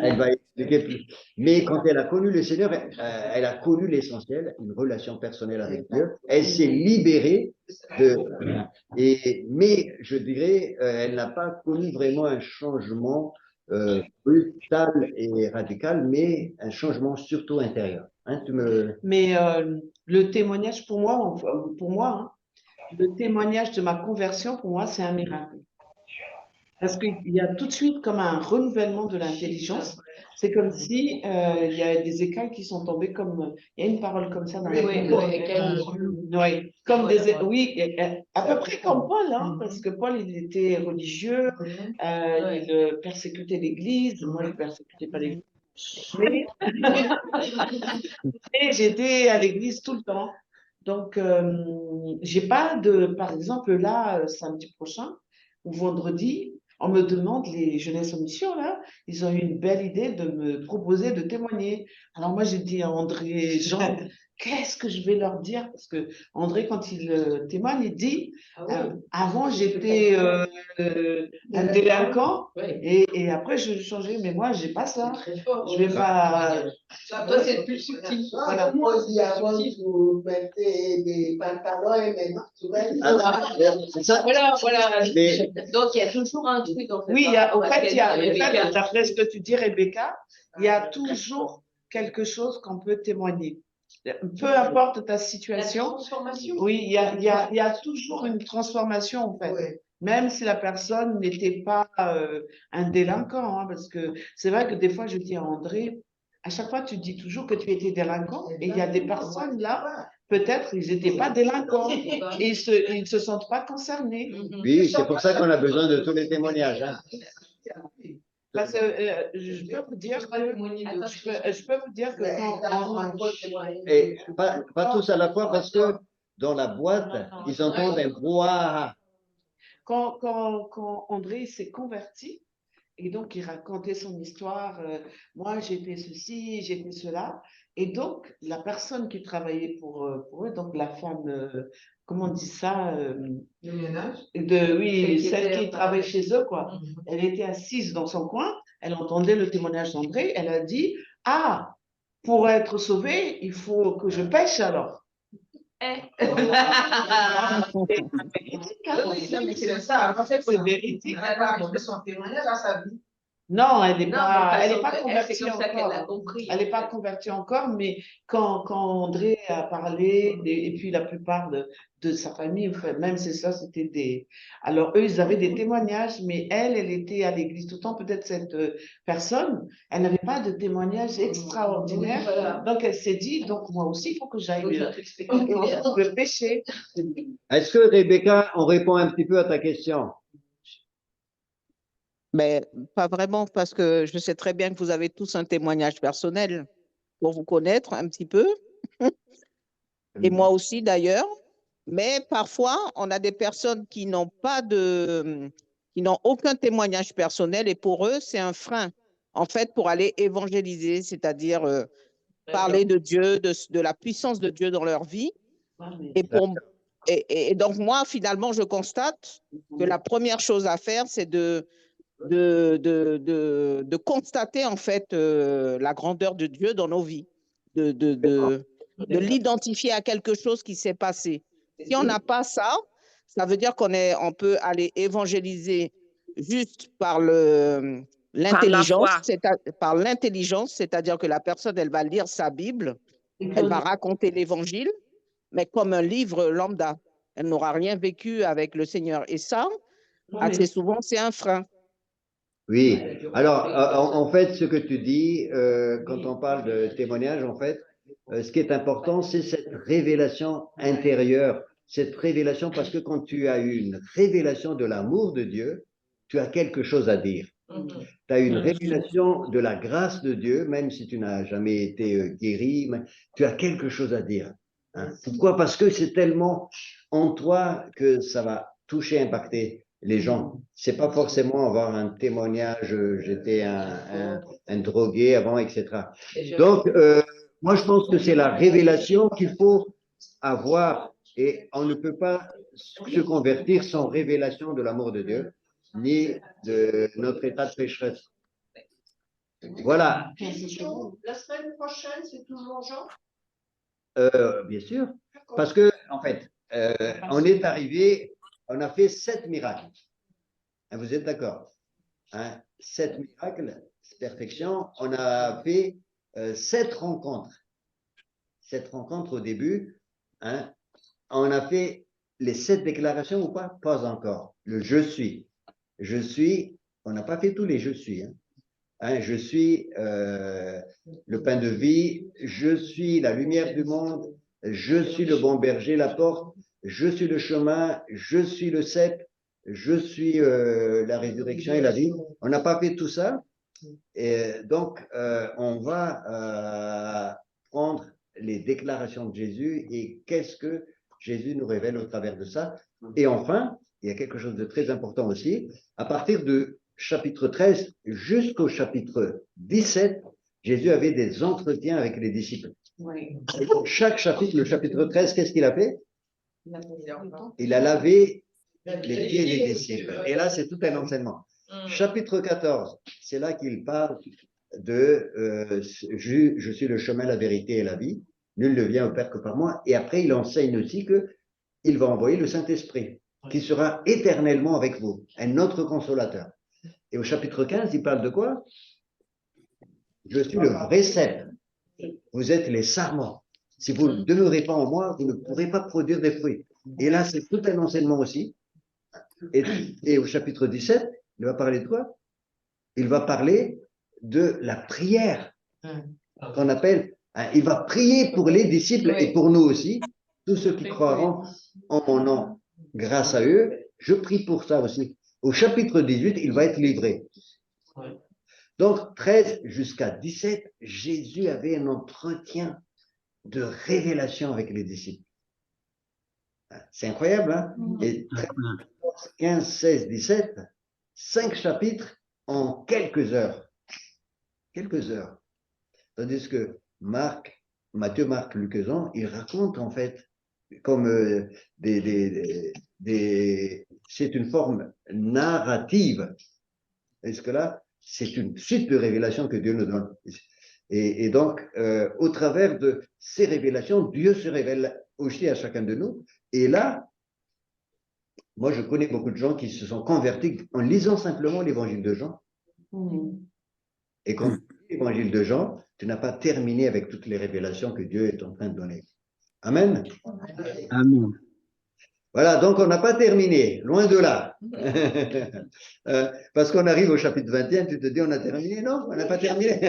Elle va expliquer plus. Mais quand elle a connu le Seigneur, elle a connu l'essentiel, une relation personnelle avec Dieu. Elle s'est libérée mais je dirais, elle n'a pas connu vraiment un changement brutal et radical, mais un changement surtout intérieur. Mais le témoignage pour moi, le témoignage de ma conversion, pour moi, c'est un miracle. Parce qu'il y a tout de suite comme un renouvellement de l'intelligence. C'est comme si il y a des écailles qui sont tombées comme... Il y a une parole comme ça dans la Bible. Oui, comme des... Oui, à peu près comme Paul, hein, parce que Paul, il était religieux, il persécutait l'Église. Moi, je ne persécutais pas l'Église. Mais j'étais à l'église tout le temps. Donc, j'ai pas de, par exemple, là, samedi prochain ou vendredi, on me demande, les jeunesses en mission, là, ils ont eu une belle idée de me proposer de témoigner. Alors, moi, j'ai dit à André et Jean, qu'est-ce que je vais leur dire? Parce que André, quand il témoigne, il dit, avant, j'étais un délinquant et après, je changeais, mais moi, j'ai pas ça. Je vais pas. Toi, c'est plus subtil. Voilà. Moi, aussi, avant, vous mettez des pantalons et maintenant, tu vois. C'est ça. Voilà. Mais- Donc, il y a toujours un truc, en fait. Oui, au fait, Rebecca. d'après ce que tu dis, Rebecca, il y a toujours quelque chose qu'on peut témoigner. Peu importe ta situation. Transformation. Oui, il y a toujours une transformation, en fait. Ouais. Même si la personne n'était pas un délinquant, hein, parce que c'est vrai que des fois, je dis à André, à chaque fois, tu dis toujours que tu étais délinquant, et il y a des personnes là, peut-être ils n'étaient pas délinquants, et ils ne se sentent pas concernés. Oui, c'est pour ça qu'on a besoin de tous les témoignages. Hein. Parce que je peux vous dire que Et pas tous à la fois parce que dans la boîte, ils entendent un brouhaha. quand André s'est converti, et donc il racontait son histoire, moi j'ai fait ceci, j'ai fait cela, et donc la personne qui travaillait pour eux, donc la femme, comment on dit ça, Le ménage. oui, celle qui travaille chez eux, quoi. Elle était assise dans son coin, elle entendait le témoignage d'André, elle a dit, ah, pour être sauvée, il faut que je pêche alors. C'est véridique. Elle a apporté son témoignage à sa vie. Non, elle n'est Non, pas, mais elle est pas c'est convertie comme ça qu'elle l'a encore. compris. Elle n'est pas convertie encore, mais quand André a parlé, et puis la plupart de sa famille, enfin, même c'est ça, c'était des... Alors, eux, ils avaient des témoignages, mais elle était à l'église tout le temps. Peut-être cette personne, elle n'avait pas de témoignage extraordinaire. Voilà. Donc, elle s'est dit, donc moi aussi, il faut que j'aille le péché. Est-ce que, Rebecca, on répond un petit peu à ta question? Mais pas vraiment, parce que je sais très bien que vous avez tous un témoignage personnel pour vous connaître un petit peu, et moi aussi d'ailleurs. Mais parfois, on a des personnes qui n'ont aucun témoignage personnel, et pour eux, c'est un frein, en fait, pour aller évangéliser, c'est-à-dire parler de Dieu, de la puissance de Dieu dans leur vie. Et donc, moi, finalement, je constate que la première chose à faire, c'est de constater, en fait, la grandeur de Dieu dans nos vies, de l'identifier à quelque chose qui s'est passé. Si on n'a pas ça, ça veut dire on peut aller évangéliser juste par l'intelligence, c'est-à-dire que la personne, elle va lire sa Bible, elle va raconter l'évangile, mais comme un livre lambda. Elle n'aura rien vécu avec le Seigneur. Et ça, assez souvent, c'est un frein. Oui. Alors, en fait, ce que tu dis, quand on parle de témoignage, en fait, ce qui est important, c'est cette révélation intérieure, cette révélation, parce que quand tu as eu une révélation de l'amour de Dieu, tu as quelque chose à dire. Tu as une révélation de la grâce de Dieu, même si tu n'as jamais été guéri, mais tu as quelque chose à dire. Hein. Pourquoi? Parce que c'est tellement en toi que ça va toucher, impacter les gens. C'est pas forcément avoir un témoignage, j'étais un drogué avant, etc. Donc, moi, je pense que c'est la révélation qu'il faut avoir, et on ne peut pas se convertir sans révélation de l'amour de Dieu, ni de notre état de pécheresse. Voilà. La semaine prochaine, c'est toujours Jean? Bien sûr, parce que, en fait, on est arrivé, on a fait 7 miracles. Hein, vous êtes d'accord? Hein, 7 miracles, perfection. On a fait 7 rencontres. 7 rencontres au début. Hein, on a fait les 7 déclarations ou pas? Pas encore. Le je suis. Je suis, on n'a pas fait tous les je suis. Je suis le pain de vie, je suis la lumière du monde, je suis le bon berger, la porte, je suis le chemin, je suis le cep, je suis la résurrection et la vie. On n'a pas fait tout ça. Et donc, on va prendre les déclarations de Jésus et qu'est-ce que Jésus nous révèle au travers de ça. Et enfin, il y a quelque chose de très important aussi. À partir de chapitre 13 jusqu'au chapitre 17, Jésus avait des entretiens avec les disciples. Oui. Et pour chaque chapitre, le chapitre 13, qu'est-ce qu'il a fait? Il a lavé les pieds des disciples. Et là, c'est tout un enseignement. Chapitre 14, c'est là qu'il parle de je suis le chemin, la vérité et la vie. Nul ne vient au Père que par moi. Et après, il enseigne aussi qu'il va envoyer le Saint-Esprit, qui sera éternellement avec vous, un autre consolateur. Et au chapitre 15, il parle de quoi? Je suis le vrai cep. Vous êtes les sarments. Si vous ne demeurez pas en moi, vous ne pourrez pas produire des fruits. Et là, c'est tout un enseignement aussi. Et au chapitre 17, il va parler de quoi? Il va parler de la prière qu'on appelle, il va prier pour les disciples et pour nous aussi, tous ceux qui croiront en mon nom. Grâce à eux, je prie pour ça aussi. Au chapitre 18, il va être livré. Donc, 13 jusqu'à 17, Jésus avait un entretien de révélation avec les disciples. C'est incroyable, hein? Et 13, 15, 16, 17, 5 chapitres en quelques heures. Quelques heures. Tandis que Matthieu, Marc, Luc et Jean, ils racontent en fait comme c'est une forme narrative. Est-ce que là, c'est une suite de révélations que Dieu nous donne. Et donc, au travers de ces révélations, Dieu se révèle aussi à chacun de nous. Et là, moi, je connais beaucoup de gens qui se sont convertis en lisant simplement l'évangile de Jean. Et quand tu lis l'évangile de Jean, tu n'as pas terminé avec toutes les révélations que Dieu est en train de donner. Amen. Amen. Voilà, donc on n'a pas terminé, loin de là. Parce qu'on arrive au chapitre 21, tu te dis on a terminé? Non, on n'a pas terminé.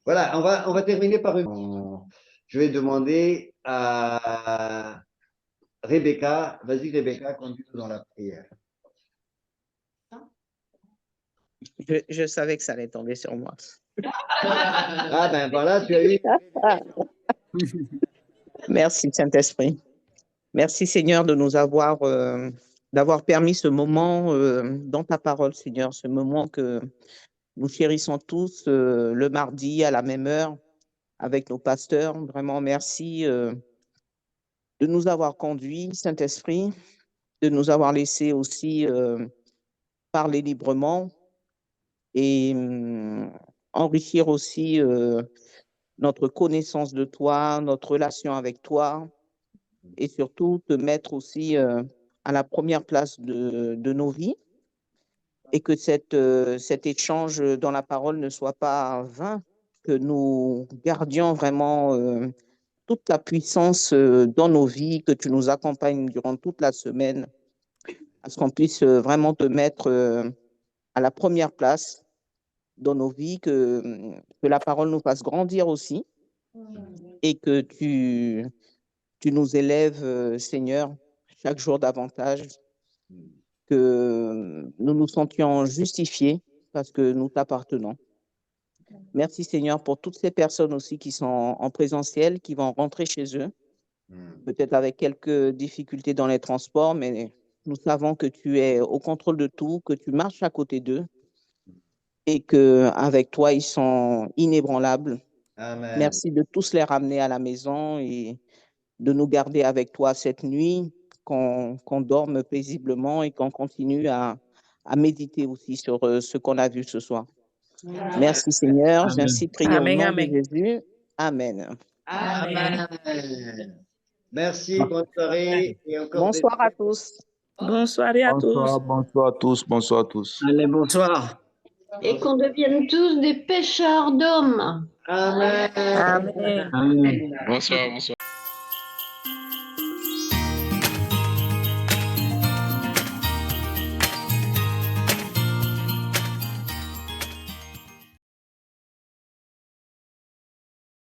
Voilà, on va terminer par une... Je vais demander à Rebecca, vas-y Rebecca, conduis-nous dans la prière. Je savais que ça allait tomber sur moi. Ah ben voilà, tu as eu... Merci Saint-Esprit. Merci Seigneur de nous avoir, d'avoir permis ce moment dans ta parole Seigneur, ce moment que nous chérissons tous le mardi à la même heure avec nos pasteurs. Vraiment merci de nous avoir conduits Saint-Esprit, de nous avoir laissé aussi parler librement et enrichir aussi notre connaissance de toi, notre relation avec toi, et surtout te mettre aussi à la première place de nos vies, et que cet échange dans la parole ne soit pas vain, que nous gardions vraiment toute ta puissance dans nos vies, que tu nous accompagnes durant toute la semaine, à ce qu'on puisse vraiment te mettre à la première place dans nos vies, que la parole nous fasse grandir aussi, et que tu nous élèves, Seigneur, chaque jour davantage, que nous nous sentions justifiés parce que nous t'appartenons. Merci, Seigneur, pour toutes ces personnes aussi qui sont en présentiel, qui vont rentrer chez eux, peut-être avec quelques difficultés dans les transports, mais nous savons que tu es au contrôle de tout, que tu marches à côté d'eux et qu'avec toi, ils sont inébranlables. Amen. Merci de tous les ramener à la maison et de nous garder avec toi cette nuit, qu'on dorme paisiblement et qu'on continue à méditer aussi sur ce qu'on a vu ce soir. Merci Seigneur, j'ai ainsi prié au nom de Jésus. Amen. Amen. Merci, bonne soirée. Et encore Bonsoir à tous. Bonsoir à tous. Bonsoir à tous. Bonsoir à tous. Allez, bonsoir. Et qu'on devienne tous des pêcheurs d'hommes. Amen. Amen. Amen. Bonsoir, bonsoir.